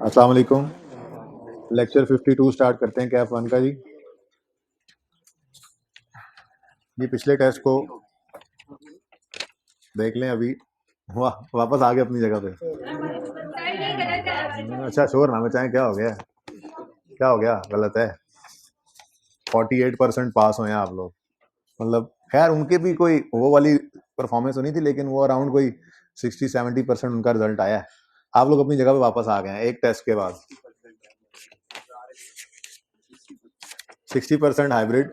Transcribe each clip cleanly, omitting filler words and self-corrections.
अस्सलाम वालेकुम। Lecture 52 start करते हैं कैफ वन का जी। पिछले टेस्ट को देख लें अभी। वापस आ गए अपनी जगह पे। अच्छा शोर ना मचाएं, क्या हो गया? क्या हो गया? गलत है। 48% पास हुए हैं आप लोग। मतलब खैर उनके भी कोई वो वाली परफॉर्मेंस होनी थी, लेकिन वो अराउंड कोई 60-70% उनका रिजल्ट आया है। आप लोग अपनी जगह पे वापस आ गए हैं एक टेस्ट के बाद। 60% हाइब्रिड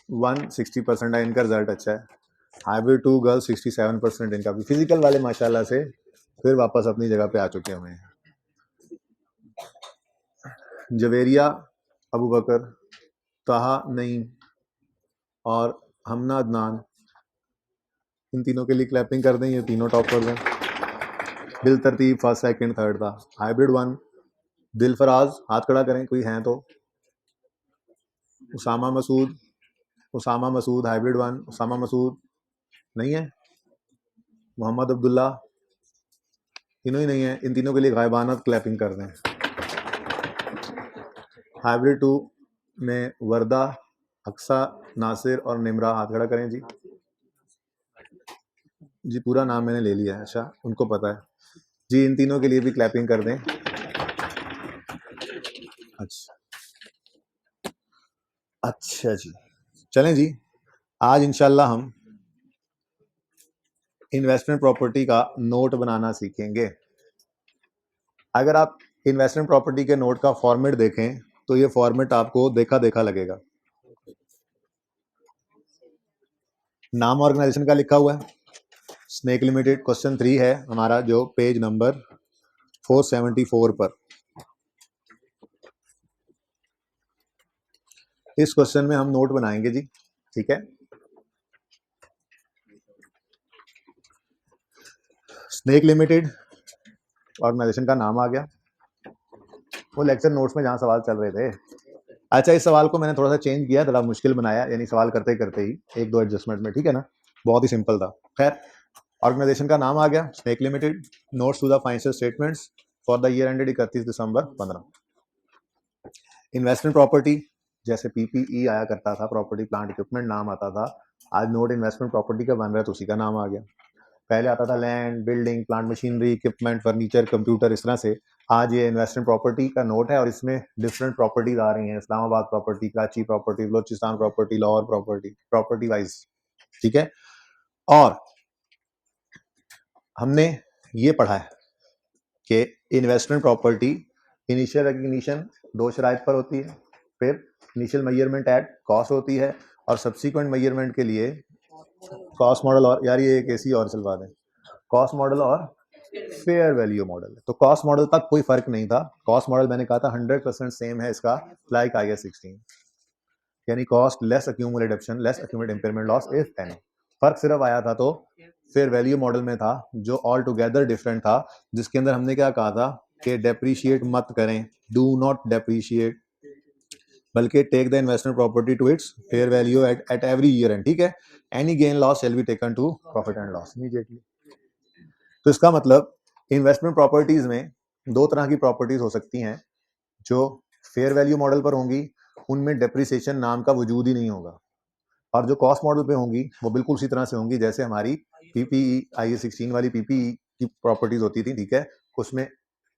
1, 60% है इनका रिजल्ट अच्छा है। हाइब्रिड 2 गर्ल्स 67% इनका भी। फिजिकल वाले माशाल्लाह से फिर वापस अपनी जगह पे आ चुके हुए हैं। जवेरिया, अबू बकर, ताहा नईम और हमना अदनान, इन तीनों के लिए क्लैपिंग कर दें। ये तीनों टॉप कर दें। बिल तरतीब फर्स्ट सेकंड थर्ड था। हाइब्रिड 1 दिल फराज, हाथ खड़ा करें कोई हैं तो। उसामा मसूद, उसामा मसूद हाइब्रिड 1। उसामा मसूद नहीं है। मोहम्मद अब्दुल्ला, तीनों ही नहीं है। इन तीनों के लिए गायबाना क्लैपिंग कर दें। हाइब्रिड 2 में वर्दा, अक्सा, नासिर और निमरा, हाथ खड़ा करें जी। जी पूरा नाम मैंने ले लिया है। अच्छा उनको पता है जी। इन तीनों के लिए भी क्लैपिंग कर दें। अच्छा जी, चलें जी। आज इंशाल्लाह हम इन्वेस्टमेंट प्रॉपर्टी का नोट बनाना सीखेंगे। अगर आप इन्वेस्टमेंट प्रॉपर्टी के नोट का फॉर्मेट देखें तो ये फॉर्मेट आपको देखा देखा लगेगा। नाम ऑर्गेनाइजेशन का लिखा हुआ है स्नेक लिमिटेड। क्वेश्चन 3 है हमारा, जो पेज नंबर 474 पर। इस क्वेश्चन में हम नोट बनाएंगे जी, ठीक है। स्नेक लिमिटेड ऑर्गेनाइजेशन का नाम आ गया। वो लेक्चर नोट्स में जहाँ सवाल चल रहे थे। अच्छा इस सवाल को मैंने थोड़ा सा चेंज किया, थोड़ा मुश्किल बनाया, यानी सवाल करते करते ही एक दो एडजस्टमेंट में, ठीक है ना। बहुत ही सिंपल था। खैर ऑर्गेनाइजेशन का नाम आ गया snake limited. Notes to the financial statements for the year ended 31 December 15। Investment property जैसे पीपीई आया करता था, प्रॉपर्टी प्लांट इक्विपमेंट नाम आता था। आज नोट इन्वेस्टमेंट प्रॉपर्टी का बन रहा है तो उसी का नाम आ गया। पहले आता था land, building, plant machinery, equipment, furniture, computer, इस तरह से। आज ये इन्वेस्टमेंट प्रॉपर्टी का नोट है और इसमें डिफरेंट प्रॉपर्टीज आ रही हैं। Islamabad property, Karachi property, Balochistan property, Lahore property, property wise, ठीक है। और हमने ये पढ़ा है कि इन्वेस्टमेंट प्रॉपर्टी इनिशियल रिकग्निशन 2 शराइत पर होती है। फिर इनिशियल मेजरमेंट एट कॉस्ट होती है और सब्सिक्वेंट मेजरमेंट के लिए कॉस्ट मॉडल, और यार ये एक ऐसी और चलवा दें, कॉस्ट मॉडल और फेयर वैल्यू मॉडल। तो कॉस्ट मॉडल तक कोई फर्क नहीं था। कॉस्ट मॉडल मैंने कहा था 100% सेम है इसका, लाइक IAS 16, यानी cost less accumulate deduction less accumulate impairment loss if any. फर्क सिर्फ आया था तो फेयर वैल्यू मॉडल में था, जो ऑल टुगेदर डिफरेंट था, जिसके अंदर हमने क्या कहा था कि डेप्रीशिएट मत करें, डू नॉट डेप्रीशिएट, बल्कि take the investment property to its fair value at every year end, ठीक है। Any gain loss shall be taken to profit and loss immediately. तो इसका मतलब इन्वेस्टमेंट प्रॉपर्टीज में 2 तरह की प्रॉपर्टीज हो सकती हैं। जो फेयर वैल्यू मॉडल पर होंगी उनमें डेप्रिसिएशन नाम का वजूद ही नहीं होगा, और जो कॉस्ट मॉडल पे होंगी वो बिल्कुल उसी तरह से होंगी जैसे हमारी पीपीई IAS 16 वाली पीपीई की प्रॉपर्टीज होती थी, ठीक है। उसमें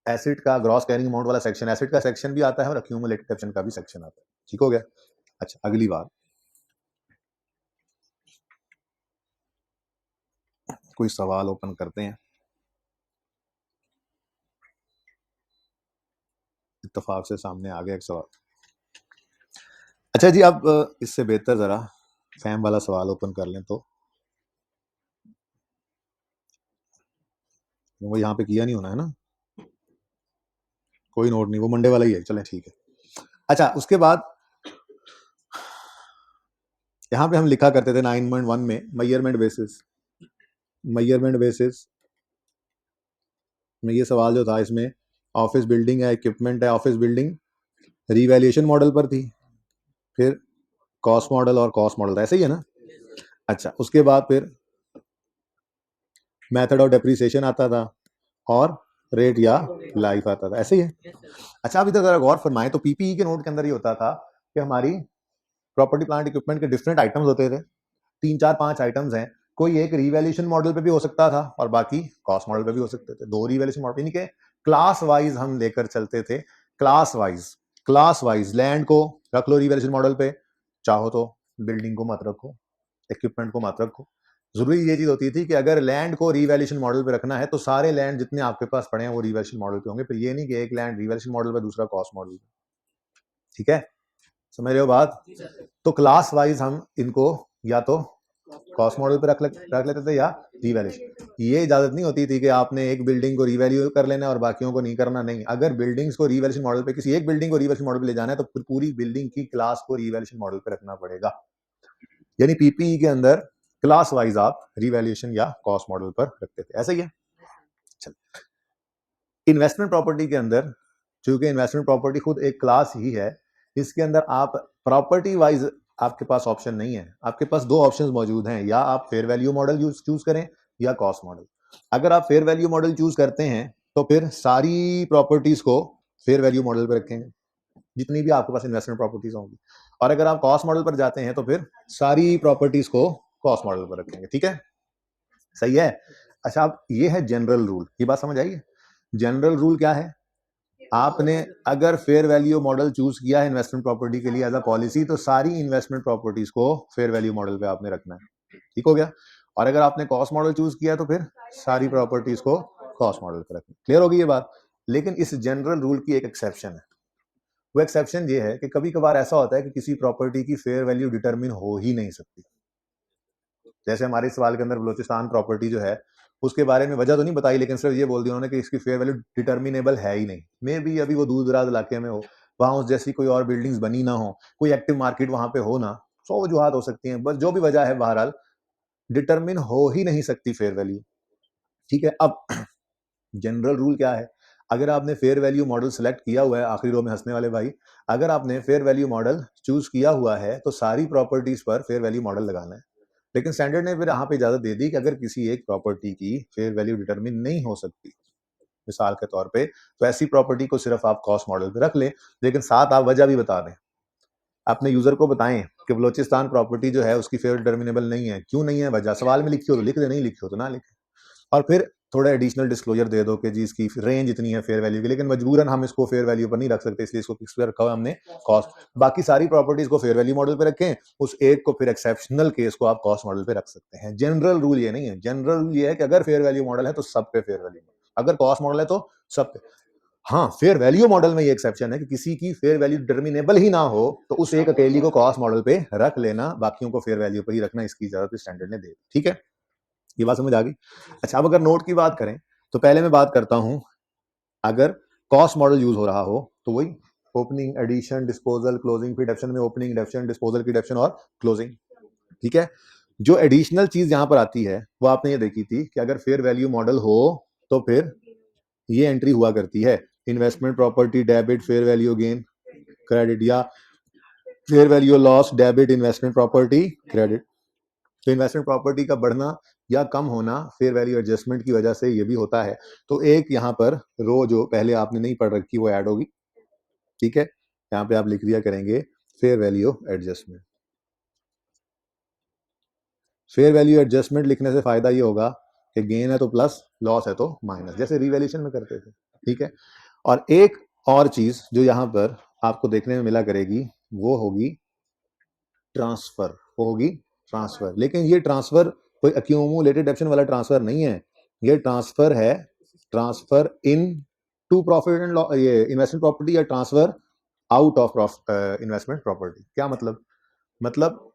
एसिड का ग्रॉस कैरिंग अमाउंट वाला सेक्शन, एसिड का सेक्शन भी आता है और अक्यूमुलेटेड सेक्शन का भी सेक्शन आता है, ठीक हो गया। अच्छा अगली बात, कोई सवाल ओपन करते हैं। इत्तेफाक से सामने आ गया एक सवाल। अच्छा जी, अब इससे बेहतर जरा फैम वाला सवाल ओपन कर लें तो। वो यहाँ पे किया नहीं होना है ना, कोई नोट नहीं, वो मंडे वाला ही है, चलें ठीक है। अच्छा उसके बाद यहाँ पे हम लिखा करते थे 9.1 में मेजरमेंट बेसिस। मेजरमेंट बेसिस में ये सवाल जो था, इसमें ऑफिस बिल्डिंग है, इक्विपमेंट है। ऑफिस बिल्डिंग रीवैल्यूएशन मॉडल पर थी, फिर कॉस्ट मॉडल और कॉस्ट मॉडल था, ऐसे ही है ना। अच्छा उसके बाद फिर मेथड ऑफ डेप्रिसिएशन आता था और रेट या लाइफ आता था, ऐसे ही है। अच्छा, अभी तक अगर गौर फरमाएं तो पीपीई के नोट के अंदर ये होता था कि हमारी प्रॉपर्टी प्लांट इक्विपमेंट के डिफरेंट आइटम्स होते थे, 3 4 5 आइटम्स हैं, कोई एक रिवैल्यूएशन मॉडल पे भी हो सकता था और बाकी कॉस्ट मॉडल पे भी हो सकते थे, 2 रिवैल्यूएशन मॉडल, यानी कि क्लास वाइज हम लेकर चलते थे। क्लास वाइज लैंड को रख लो रिवैल्यूएशन मॉडल पे, चाहो तो बिल्डिंग को मत रखो, इक्विपमेंट को मत रखो। जरूरी ये चीज होती थी कि अगर लैंड को रिवैल्यूएशन मॉडल पे रखना है तो सारे लैंड जितने आपके पास पड़े हैं वो रिवैल्यूएशन मॉडल पे होंगे, फिर ये नहीं कि एक लैंड रिवैल्यूएशन मॉडल पे दूसरा कॉस्ट मॉडल पे। ठीक है, समझ रहे हो बात? तो क्लास वाइज हम इनको या तो कॉस्ट मॉडल पे रख लेते थे या रिवैल्यूएशन। ये इजाजत नहीं होती थी कि आपने एक बिल्डिंग को रिवैल्यू कर लेना और बाकियों को नहीं करना, नहीं। अगर बिल्डिंग्स को रिवैल्यूएशन मॉडल पे, किसी एक बिल्डिंग को रिवैल्यूएशन मॉडल पे ले जाना है तो फिर पूरी बिल्डिंग की क्लास को रिवैल्यूएशन मॉडल पे रखना पड़ेगा। यानी पीपीई के अंदर क्लास वाइज आप रिवैल्यूएशन या कॉस्ट मॉडल पर रखते थे, ऐसा ही है। इन्वेस्टमेंट प्रॉपर्टी के अंदर, चूंकि इन्वेस्टमेंट प्रॉपर्टी खुद एक क्लास ही है, इसके अंदर आप प्रॉपर्टी वाइज आपके पास ऑप्शन नहीं है, आपके पास 2 ऑप्शंस मौजूद हैं, या आप फेयर वैल्यू मॉडल चूज करें या कॉस्ट मॉडल। अगर आप फेयर वैल्यू मॉडल चूज करते हैं तो फिर सारी प्रॉपर्टीज को फेयर वैल्यू मॉडल पर रखेंगे, जितनी भी आपके पास इन्वेस्टमेंट प्रॉपर्टीज होंगी, और अगर आप कॉस्ट मॉडल पर जाते हैं तो फिर सारी प्रॉपर्टीज को कॉस्ट मॉडल पर रखेंगे। ठीक है, सही है। अच्छा, अब ये है जनरल रूल, ये बात समझ आई है? जनरल रूल क्या है? आपने अगर फेयर वैल्यू मॉडल चूज किया है इन्वेस्टमेंट प्रॉपर्टी के लिए एज अ पॉलिसी, तो सारी इन्वेस्टमेंट प्रॉपर्टीज को फेयर वैल्यू मॉडल पे आपने रखना है। ठीक हो गया? और अगर आपने कॉस्ट मॉडल चूज किया तो फिर सारी प्रॉपर्टीज को कॉस्ट मॉडल पे रखना। क्लियर होगी ये बात? लेकिन इस जनरल रूल की एक एक्सेप्शन है। वो एक्सेप्शन ये है कि कभी कभार ऐसा होता है कि किसी प्रॉपर्टी की फेयर वैल्यू डिटरमिन हो ही नहीं सकती। जैसे हमारे सवाल के अंदर बलोचिस्तान प्रॉपर्टी जो है, उसके बारे में वजह तो नहीं बताई, लेकिन सिर्फ ये बोल दिया उन्होंने कि इसकी फेयर वैल्यू डिटर्मिनेबल है ही नहीं। मे भी अभी वो दूर दराज इलाके में हो, वहां उस जैसी कोई और बिल्डिंग्स बनी ना हो, कोई एक्टिव मार्केट वहां पे हो ना, 100 वजूहत हो सकती हैं, बस जो भी वजह है बहरहाल डिटर्मिन हो ही नहीं सकती फेयर वैल्यू। ठीक है, अब जनरल रूल क्या है? अगर आपने फेयर वैल्यू मॉडल सेलेक्ट किया हुआ है, आखिरी रो में हंसने वाले भाई, अगर आपने फेयर वैल्यू मॉडल चूज किया हुआ है तो सारी प्रॉपर्टीज पर फेयर वैल्यू मॉडल लगाना है। लेकिन स्टैंडर्ड ने फिर यहाँ पे इजाजत दे दी कि अगर किसी एक प्रॉपर्टी की फेयर वैल्यू डिटरमिन नहीं हो सकती, मिसाल के तौर पे, तो ऐसी प्रॉपर्टी को सिर्फ आप कॉस्ट मॉडल पे रख लें, लेकिन साथ आप वजह भी बता दें। अपने यूजर को बताएं कि बलोचिस्तान प्रॉपर्टी जो है उसकी फेयर डिटर्मिनेबल नहीं है, क्यों नहीं है, वजह सवाल में लिखी हो तो लिख दे, नहीं लिखी हो तो ना लिखे। और फिर थोड़ा एडिशनल डिस्क्लोजर दे दो कि जी इसकी रेंज इतनी है फेयर वैल्यू की, लेकिन मजबूरन हम इसको फेयर वैल्यू पर नहीं रख सकते, इसलिए इसको किस पे रखा हुआ हमने, कॉस्ट। बाकी सारी प्रॉपर्टीज को फेयर वैल्यू मॉडल पे रखें, उस एक को फिर एक्सेप्शनल केस को आप कॉस्ट मॉडल पे रख सकते हैं। जनरल रूल ये नहीं है। जनरल रूल ये है कि अगर फेयर वैल्यू मॉडल है तो सब पे फेयर वैल्यू, अगर कॉस्ट मॉडल है तो सब पे। हाँ, फेयर वैल्यू मॉडल में ये एक्सेप्शन है कि किसी की फेयर वैल्यू डिटर्मिनेबल ही ना हो तो उस एक अकेली को कॉस्ट मॉडल पे रख लेना, बाकियों को फेयर वैल्यू पर ही रखना, इसकी इजाजत स्टैंडर्ड ने दे दी। ठीक है, ये बात समझ आ गई? अच्छा, अब अगर नोट की बात करें तो पहले मैं बात करता हूं, अगर कॉस्ट मॉडल यूज हो रहा हो तो वही ओपनिंग, एडिशन, डिस्पोजल, क्लोजिंग, फिर डेप्शन में ओपनिंग, डेप्शन, डिस्पोजल की डेप्शन और क्लोजिंग। ठीक है, जो एडिशनल चीज यहां पर आती है वो आपने ये देखी थी कि अगर फेयर वैल्यू मॉडल हो तो फिर ये एंट्री हुआ करती है, investment property debit fair value gain credit, या fair value loss debit investment property credit. तो इन्वेस्टमेंट प्रॉपर्टी का बढ़ना या कम होना फेयर वैल्यू एडजस्टमेंट की वजह से ये भी होता है। तो एक यहाँ पर रो जो पहले आपने नहीं पढ़ रखी वो ऐड होगी। ठीक है, यहाँ पे आप लिख दिया करेंगे fair value adjustment. Fair value adjustment लिखने से फायदा ये होगा कि गेन है तो प्लस, लॉस है तो माइनस, जैसे रिवैल्यूएशन में करते थे। ठीक है, और एक और चीज जो यहाँ पर आपको देखने में मिला करेगी वो होगी ट्रांसफर, वो होगी ट्रांसफर। लेकिन ये ट्रांसफर कोई अक्यूमुलेटेड डेप्शन वाला ट्रांसफर नहीं है, ये ट्रांसफर है transfer in to profit and ये इन्वेस्टमेंट प्रॉपर्टी, या transfer out of investment property. क्या मतलब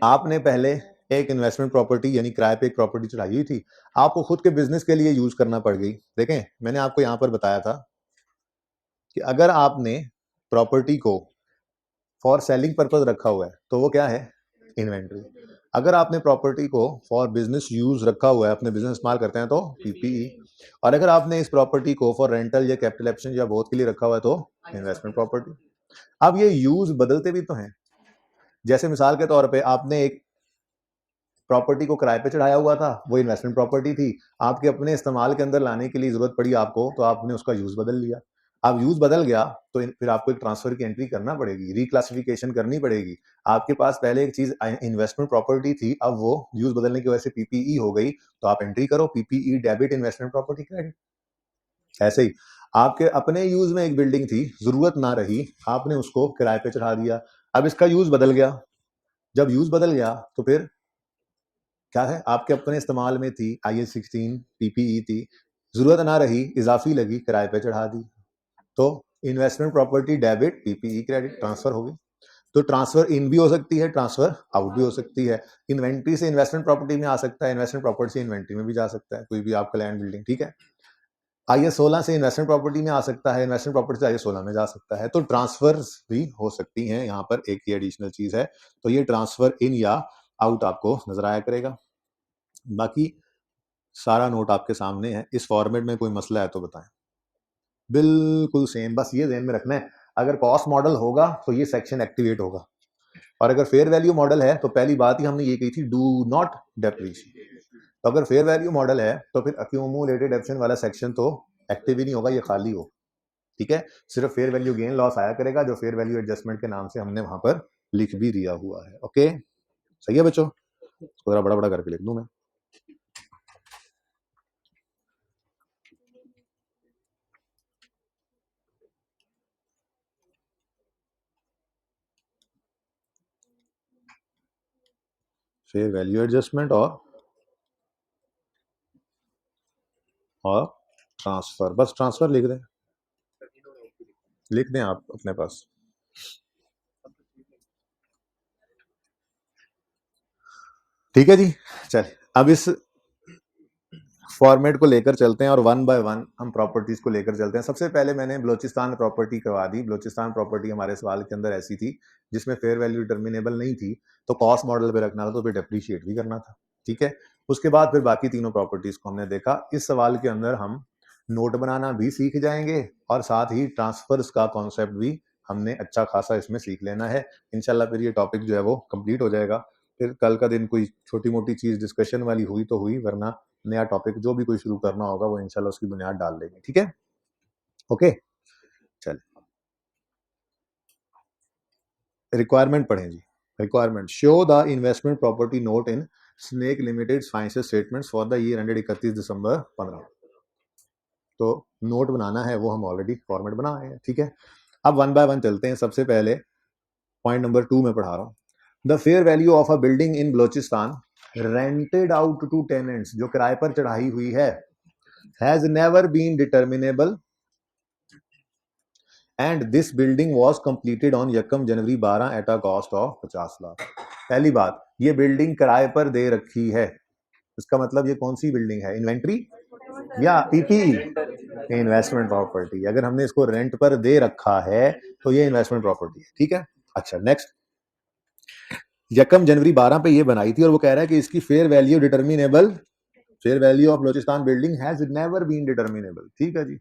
आपने पहले एक इन्वेस्टमेंट प्रॉपर्टी यानी किराए पे एक प्रॉपर्टी चढ़ाई हुई थी, आपको खुद के बिजनेस के लिए यूज करना पड़ गई। देखें, मैंने आपको यहां पर बताया था कि अगर आपने प्रॉपर्टी को फॉर सेलिंग पर्पज रखा हुआ है तो वो क्या है, इन्वेंट्री। अगर आपने प्रॉपर्टी को फॉर बिजनेस यूज रखा हुआ है, अपने बिजनेस इस्तेमाल करते हैं तो पीपीई। और अगर आपने इस प्रॉपर्टी को फॉर रेंटल या कैपिटल एक्शन या बोथ के लिए रखा हुआ है तो इन्वेस्टमेंट प्रॉपर्टी। अब ये यूज बदलते भी तो हैं। जैसे मिसाल के तौर पे आपने एक प्रॉपर्टी को किराए पे चढ़ाया हुआ था, वो इन्वेस्टमेंट प्रॉपर्टी थी, आपके अपने इस्तेमाल के अंदर लाने के लिए जरूरत पड़ी आपको, तो आपने उसका यूज बदल लिया। अब यूज बदल गया तो फिर आपको एक ट्रांसफर की एंट्री करना पड़ेगी, रिक्लासिफिकेशन करनी पड़ेगी। आपके पास पहले एक चीज इन्वेस्टमेंट प्रॉपर्टी थी, अब वो यूज बदलने की वजह से पीपीई हो गई, तो आप एंट्री करो PPE debit investment property credit. ऐसे ही आपके अपने यूज में एक बिल्डिंग थी, जरूरत ना रही, आपने उसको किराए पे चढ़ा दिया, अब इसका यूज बदल गया। जब यूज बदल गया तो फिर क्या है, आपके अपने इस्तेमाल में थी, IS16 पीपीई थी, जरूरत ना रही, इजाफी लगी, किराए पे चढ़ा दी, तो investment property debit PPE credit transfer हो गई। तो ट्रांसफर इन भी हो सकती है, ट्रांसफर आउट भी हो सकती है। इन्वेंट्री से इन्वेस्टमेंट प्रॉपर्टी में आ सकता है, इन्वेस्टमेंट प्रॉपर्टी से इन्वेंट्री में भी जा सकता है, कोई भी आपका लैंड बिल्डिंग, ठीक है। IS16 से इन्वेस्टमेंट प्रॉपर्टी में आ सकता है, इन्वेस्टमेंट प्रॉपर्टी से IS16 में जा सकता है, तो ट्रांसफर भी हो सकती हैं। यहाँ पर एक ही एडिशनल चीज है, तो ये ट्रांसफर इन या आउट आपको नजर आया करेगा। बाकी सारा नोट आपके सामने है, इस फॉर्मेट में कोई मसला है तो बताएं। बिल्कुल सेम, बस ये ध्यान में रखना है, अगर कॉस्ट मॉडल होगा तो ये सेक्शन एक्टिवेट होगा, और अगर फेयर वैल्यू मॉडल है तो पहली बात ही हमने ये कही थी, डू नॉट डेप्रीशिएट। तो अगर फेयर वैल्यू मॉडल है तो फिर अक्यूमुलेटेड ऑप्शन वाला सेक्शन तो एक्टिव ही नहीं होगा, ये खाली हो, ठीक है। सिर्फ फेयर वैल्यू गेन लॉस आया करेगा, जो फेयर वैल्यू एडजस्टमेंट के नाम से हमने वहां पर लिख भी दिया हुआ है। ओके, सही है बच्चों, थोड़ा बड़ा बड़ा करके लिख दूं मैं। फेयर वैल्यू एडजस्टमेंट और ट्रांसफर, बस ट्रांसफर लिख दें, लिख दें आप अपने पास। ठीक है जी, चल अब इस फॉर्मेट को लेकर चलते हैं और वन बाय वन हम प्रॉपर्टीज को लेकर चलते हैं। सबसे पहले मैंने बलोचिस्तान प्रॉपर्टी करवा दी। बलोचिस्तान प्रॉपर्टी हमारे सवाल के अंदर ऐसी थी जिसमें फेयर वैल्यू डिटर्मिनेबल नहीं थी, तो कॉस्ट मॉडल पे रखना था, तो फिर डेप्रीशिएट भी करना था, ठीक है। उसके बाद फिर बाकी तीनों प्रॉपर्टीज को हमने देखा। इस सवाल के अंदर हम नोट बनाना भी सीख जाएंगे और साथ ही ट्रांसफर्स का कॉन्सेप्ट भी हमने अच्छा खासा इसमें सीख लेना है। इंशाल्लाह फिर ये टॉपिक जो है वो कंप्लीट हो जाएगा। फिर कल का दिन कोई छोटी मोटी चीज डिस्कशन वाली हुई तो हुई, वरना नया टॉपिक जो भी कोई शुरू करना होगा वो इंशाल्लाह उसकी बुनियाद डाल देंगे, ठीक है। ओके, चल रिक्वायरमेंट पढ़ें जी। Requirement, show the investment property note in Snake limited financial statements for the year ended 31 दिसंबर 15। तो नोट बनाना है, वो हम ऑलरेडी फॉर्मेट बनाए हैं, ठीक है। अब वन बाय वन चलते हैं। सबसे पहले पॉइंट नंबर 2 में पढ़ा रहा हूँ। The fair value of a building in Balochistan rented out to tenants, जो किराए पर चढ़ाई हुई है, has never been determinable and this building was completed on यकम जनवरी 12 at a cost of 50 lakh. पहली बात, ये बिल्डिंग किराए पर दे रखी है, इसका मतलब ये कौन सी बिल्डिंग है, इन्वेंट्री या पीपीई, इन्वेस्टमेंट प्रॉपर्टी। अगर हमने इसको रेंट पर दे रखा है तो ये इन्वेस्टमेंट प्रॉपर्टी है, ठीक है। अच्छा नेक्स्ट, यकम जनवरी 12 पे ये बनाई थी और वो कह रहा है कि इसकी fair value determinable, fair value of Balochistan building has never been determinable, ठीक है जी।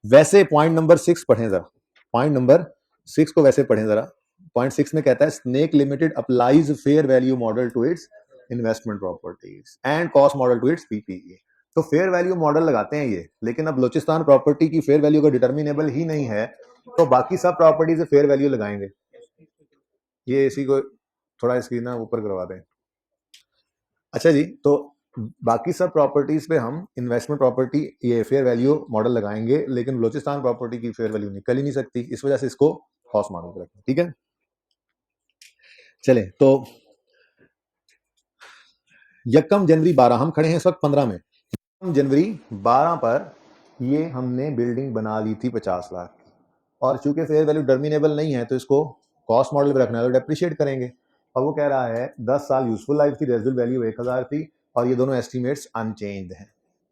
वैसे पॉइंट नंबर 6 पढ़ें जरा, पॉइंट नंबर 6 को वैसे पढ़ें जरा। पॉइंट 6 में कहता है snake limited applies fair value model to its investment properties and cost model to its PPE. तो फेयर वैल्यू मॉडल लगाते हैं ये, लेकिन अब बलोचिस्तान प्रॉपर्टी की फेयर वैल्यू का डिटर्मिनेबल ही नहीं है, तो बाकी सब प्रॉपर्टी से फेयर वैल्यू लगाएंगे। ये इसी को थोड़ा इसकी ना ऊपर करवा दें। अच्छा जी, तो बाकी सब प्रॉपर्टीज पे हम इन्वेस्टमेंट प्रॉपर्टी ये फेयर वैल्यू मॉडल लगाएंगे, लेकिन बलोचिस्तान प्रॉपर्टी की फेयर वैल्यू निकल ही नहीं सकती, इस वजह से इसको कॉस्ट मॉडल पे रखें, ठीक है। चले तो यकम जनवरी 12, हम खड़े हैं इस वक्त 15 में, यकम जनवरी 12 पर ये हमने बिल्डिंग बना ली थी 50 लाख की, और चूंकि फेयर वैल्यू टर्मिनेबल नहीं है तो इसको कॉस्ट मॉडल पे रखना है, तो डेप्रिशिएट करेंगे। और वो कह रहा है 10 साल यूजफुल लाइफ थी, रेजिडुअल वैल्यू 1000 थी, और ये दोनों एस्टिमेट्स अनचेंज्ड हैं।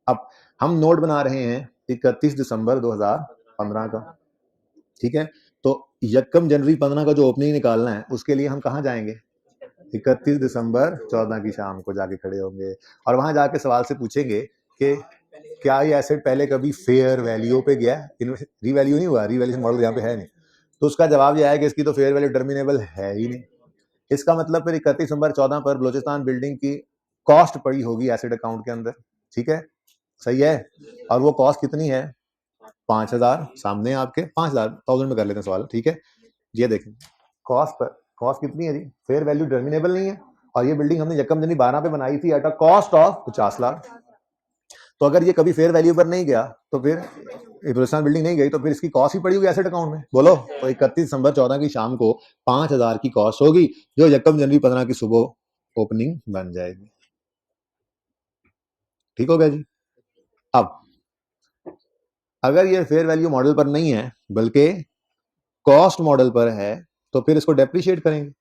अब हम नोट बना रहे हैं 31 दिसंबर 2015 का, ठीक है। तो यकम जनवरी 15 का जो ओपनिंग निकालना है उसके लिए हम कहाँ जाएंगे, 31 दिसंबर 14 की शाम को जाके खड़े होंगे, और वहां जाके सवाल से पूछेंगे कि क्या ये एसेट पहले कभी फेयर वैल्यू पे गया, रीवैल्यू नहीं हुआ, रीवैल्यूएशन मॉडल यहाँ पे है नहीं, तो उसका जवाब ये आया कि इसकी तो फेयर वैल्यू टर्मिनेबल है ही नहीं। इसका मतलब फिर 31 दिसंबर 14 पर बलोचिस्तान बिल्डिंग की कॉस्ट पड़ी होगी एसेट अकाउंट के अंदर, ठीक है, सही है। और वो कॉस्ट कितनी है, 5000, सामने आपके 5000 1000 में कर लेते हैं सवाल, ठीक है। ये देखें कॉस्ट कितनी है जी, फेयर वैल्यू डिटर्मिनेबल नहीं है, और ये बिल्डिंग हमने यकम जनवरी 12 पे बनाई थी eight a cost of 50 lakh. तो अगर ये कभी फेयर वैल्यू पर नहीं गया तो फिर बलोचिस्तान बिल्डिंग नहीं गई तो फिर इसकी कॉस्ट ही पड़ी होगी एसेट अकाउंट में, बोलो। तो 31 दिसंबर 14 की शाम को 5000 की कॉस्ट होगी, जो यकम जनवरी 15 की सुबह ओपनिंग बन जाएगी। ठीक हो गया जी। अब अगर ये फेयर वैल्यू मॉडल पर नहीं है बल्कि कॉस्ट मॉडल पर है तो फिर इसको डेप्रिशिएट करेंगे।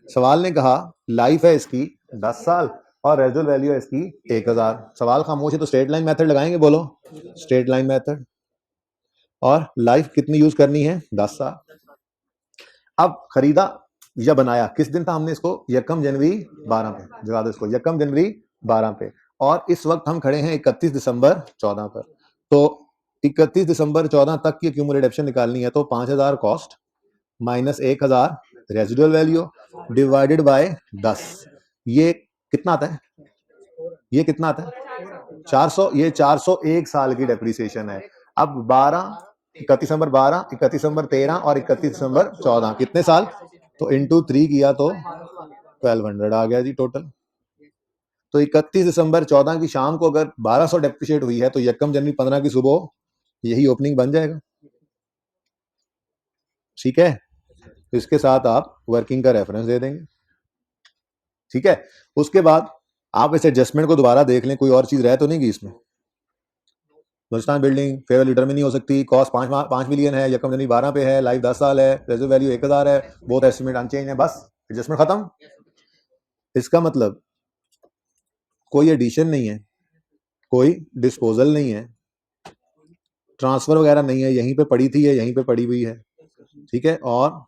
सवाल ने कहा लाइफ है इसकी 10 साल और रेजुअल वैल्यू है इसकी 1000। सवाल खामोश है तो स्ट्रेट लाइन मेथड लगाएंगे, बोलो स्ट्रेट लाइन मेथड। और लाइफ कितनी यूज करनी है, 10 साल। अब खरीदा या बनाया किस दिन था हमने इसको, यकम जनवरी 12 पे, जगा दो इसको, यकम जनवरी 12 पे। और इस वक्त हम खड़े हैं 31 दिसंबर 14 पर। तो 31 दिसंबर 14 तक की क्यूमुलेटिव एप्शन निकालनी है तो 5000 cost minus 1000 residual value divided by 10। ये कितना आता है, ये कितना आता है 400। ये 401 साल की डेप्रिसिएशन है। अब 12 31 दिसंबर 12 31 दिसंबर 13 और 31 दिसंबर 14 कितने साल, तो इंटू 3 किया तो 1200 आ गया जी टोटल। तो 31 दिसंबर 14 की शाम को अगर 1200 डेप्रिशिएट हुई है तो यकम जनवरी 15 की सुबह यही ओपनिंग बन जाएगा, ठीक है। तो इसके साथ आप वर्किंग का रेफरेंस दे देंगे, ठीक है। उसके बाद आप इस एडजस्टमेंट को दोबारा देख लें, कोई और चीज रह तो नहीं गई इसमें। Balochistan building fair value determine नहीं हो सकती, कॉस्ट 5 मिलियन है, यकम जनवरी 12 पे है, लाइफ 10 साल है, रेजर्व वैल्यू 1000 है, बोथ एस्टिमेट अनचेंज है, बस एडजस्टमेंट खत्म। इसका मतलब कोई एडिशन नहीं है, कोई डिस्पोजल नहीं है, ट्रांसफर वगैरह नहीं है, यहीं पे पड़ी थी है, यहीं पे पड़ी हुई है, ठीक है। और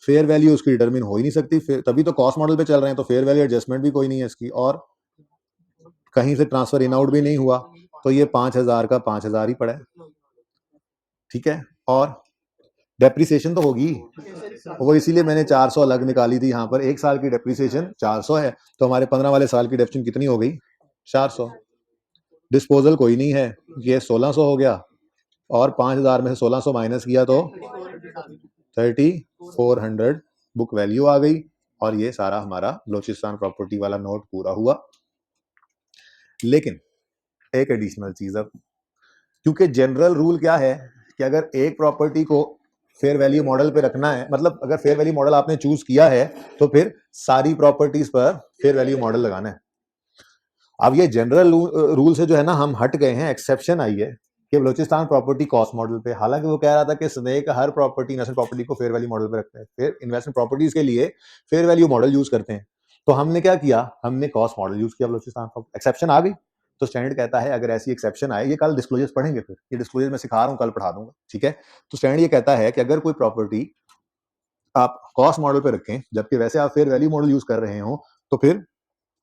फेयर वैल्यू उसकी डिटरमिन हो ही नहीं सकती, तभी तो कॉस्ट मॉडल पे चल रहे हैं, तो फेयर वैल्यू एडजस्टमेंट भी कोई नहीं है इसकी, और कहीं से ट्रांसफर इन आउट भी नहीं हुआ, तो ये 5000 का 5000 ही पड़ा है, ठीक है। और डेप्रिसिएशन तो होगी, वो इसीलिए मैंने 400 अलग निकाली थी यहाँ पर। एक साल की डेप्रिसिएशन 400 है, तो हमारे 15 वाले साल की डेप्रिसिएशन कितनी हो गई, 400। डिस्पोजल कोई नहीं है, ये 1600 हो गया, और 5000 में से 1600 माइनस किया तो 3400 बुक वैल्यू आ गई। और ये सारा हमारा बलोचिस्तान प्रॉपर्टी वाला नोट पूरा हुआ। लेकिन एक एडिशनल चीज, अब क्योंकि जनरल रूल क्या है कि अगर एक प्रॉपर्टी को फेयर वैल्यू मॉडल पे रखना है, मतलब अगर फेयर वैल्यू मॉडल आपने चूज किया है तो फिर सारी प्रॉपर्टीज पर फेयर वैल्यू मॉडल लगाना है। अब ये जनरल रूल से जो है ना हम हट गए हैं, एक्सेप्शन आई है कि बलोचिस्तान प्रॉपर्टी कॉस्ट मॉडल पे। हालांकि वो कह रहा था कि स्नेक हर प्रॉपर्टी इन्वेस्टमेंट प्रॉपर्टी को फेयर वैल्यू मॉडल पे रखते हैं, फिर इन्वेस्टमेंट प्रॉपर्टीज के लिए फेयर वैल्यू मॉडल यूज करते हैं। तो हमने क्या किया, हमने कॉस्ट मॉडल यूज किया बलोचिस्तान। एक्सेप्शन आ गई तो स्टैंडर्ड कहता है अगर ऐसी एक्सेप्शन आए, ये कल डिस्क्लोजर्स पढ़ेंगे, फिर ये डिस्क्लोजर मैं सिखा रहा हूँ, कल पढ़ा दूंगा, ठीक है। तो स्टैंडर्ड ये कहता है कि अगर कोई प्रॉपर्टी आप कॉस्ट मॉडल पे रखें जबकि वैसे आप फेयर वैल्यू मॉडल यूज कर रहे हो, तो फिर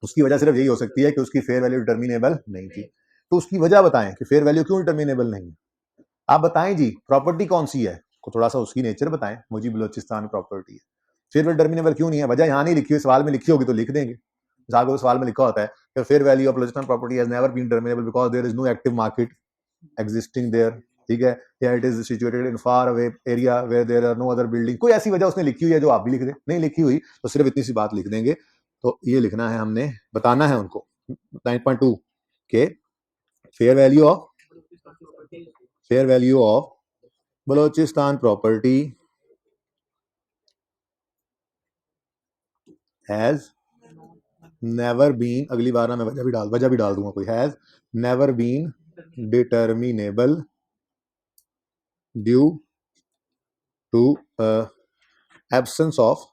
उसकी वजह सिर्फ यही हो सकती है कि उसकी फेयर वैल्यू डिटर्मिनेबल नहीं थी। तो उसकी वजह बताएं कि फेयर वैल्यू क्यों डिटर्मिनेबल नहीं है, आप बताएं जी। प्रॉपर्टी कौन सी है को थोड़ा सा उसकी नेचर बताएं, मुझे बलोचिस्तान प्रॉपर्टी है, फेयर वैल्यू डिटर्मिनेबल क्यों नहीं है, वजह यहाँ नहीं लिखी हुई, सवाल में लिखी होगी तो लिख देंगे। जहाँ सवाल में लिखा होता है कि fair value of Balochistan property has never been determinable because there is no active market existing there, ठीक है, या it is situated in far away area where there are no other building. कोई ऐसी वजह उसने लिखी हुई है जो आप भी लिख दें, नहीं लिखी हुई तो सिर्फ इतनी सी बात लिख देंगे। तो ये लिखना है, हमने बताना है उनको 9.2 के fair value of Balochistan property has never been, अगली बार ना मैं वजह भी डाल दूंगा कोई, has never been determinable due to absence of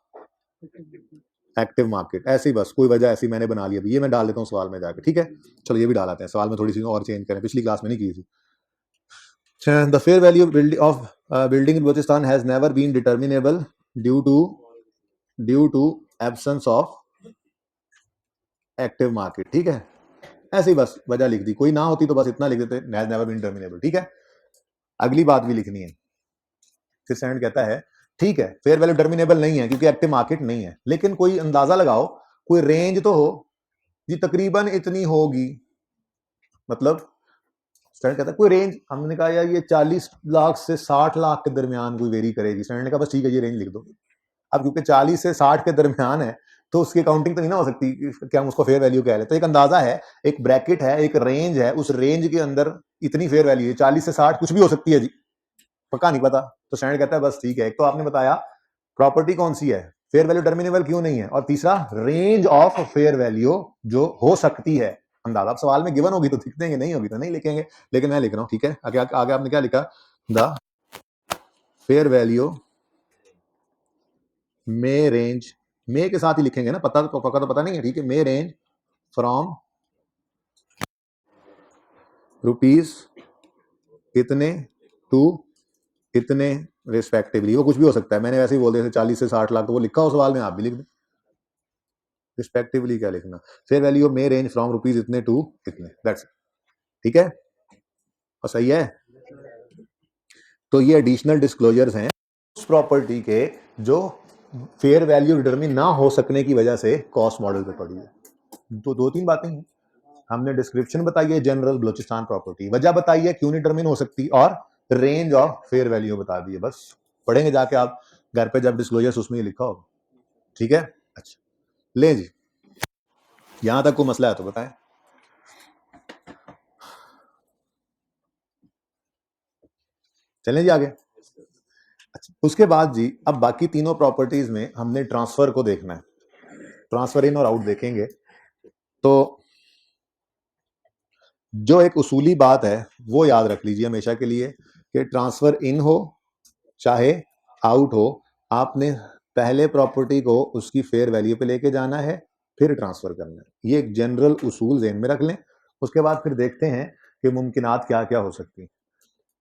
active market. ऐसे ही बस कोई वजह ऐसी मैंने बना ली, अभी ये मैं डाल देता हूँ सवाल में जाके, ठीक है। चलो ये भी डालते हैं सवाल में, थोड़ी सी और चेंज करें, पिछली क्लास में नहीं की थी। The fair value of building in Balochistan has never been determinable due to absence of active market, ठीक है। ऐसे ही बस वजह लिख दी, कोई ना होती तो बस इतना लिख देते, हैज नेवर बीन डिटर्मिनेबल, ठीक है। अगली बात भी लिखनी है। फिर स्टैंडर्ड कहता है ठीक है, फेयर वैल्यू डिटर्मिनेबल नहीं है क्योंकि एक्टिव मार्केट नहीं है, लेकिन कोई अंदाजा लगाओ, कोई रेंज तो हो जी, तकरीबन इतनी होगी। मतलब स्टैंडर्ड कहता है कोई रेंज, हमने कहा यार ये 40 लाख से 60 लाख के दरमियान कोई वेरी करेगी, स्टैंडर्ड ने कहा बस ठीक है ये रेंज लिख दो। अब क्योंकि 40 से 60 के दरमियान है तो उसकी अकाउंटिंग तो नहीं ना हो सकती कि हम उसको फेयर वैल्यू कह लें, तो एक अंदाजा है, एक ब्रैकेट है, एक रेंज है, उस रेंज के अंदर इतनी फेयर वैल्यू है, 40 से 60 कुछ भी हो सकती है जी, पक्का नहीं पता। तो स्टैंडर्ड कहता है बस ठीक है, एक तो आपने बताया प्रॉपर्टी कौन सी है, फेयर वैल्यू टर्मिनेबल क्यों नहीं है, और तीसरा रेंज ऑफ फेयर वैल्यू जो हो सकती है अंदाजा। अब सवाल में गिवन होगी तो लिख देंगे, नहीं होगी तो नहीं लिखेंगे, लेकिन मैं लिख रहा हूं, ठीक है। आगे आगे आपने क्या लिखा, the fair value may range, may के साथ ही लिखेंगे ना, पता तो पता नहीं है, ठीक है, मे रेंज फ्रॉम रुपीज इतने टू इतने रिस्पेक्टिवली, वो कुछ भी हो सकता है, मैंने वैसे ही बोल दिया 40 से 60 लाख, तो वो लिखा हो सवाल में, आप भी लिख दें। रिस्पेक्टिवली क्या लिखना, fair value may range from rupees इतने टू इतने, दैट्स, ठीक है, और सही है। तो ये एडिशनल डिस्क्लोजर्स हैं उस प्रॉपर्टी के जो फेयर वैल्यू डिटरमिन ना हो सकने की वजह से कॉस्ट मॉडल पे पड़ी है। तो दो तीन बातें हैं, हमने डिस्क्रिप्शन बताई है जनरल बलूचिस्तान प्रॉपर्टी, वजह बताई है क्यों नहीं डिटरमिन हो सकती, और रेंज ऑफ फेयर वैल्यू बता दी है। बस पढ़ेंगे जाके आप घर पे जब डिस्क्लोजर्स, उसमें ये लिखा होगा, ठीक है। अच्छा ले जी, यहां तक कोई मसला है तो बताएं। चलें जी आगे। अच्छा, उसके बाद जी अब बाकी तीनों प्रॉपर्टीज में हमने ट्रांसफर को देखना है, ट्रांसफर इन और आउट देखेंगे। तो जो एक उसूली बात है वो याद रख लीजिए हमेशा के लिए कि ट्रांसफर इन हो चाहे आउट हो, आपने पहले प्रॉपर्टी को उसकी फेयर वैल्यू पे लेके जाना है, फिर ट्रांसफर करना है। ये एक जनरल उसूल ज़हन में रख लें। उसके बाद फिर देखते हैं कि मुमकिनात क्या क्या हो सकती।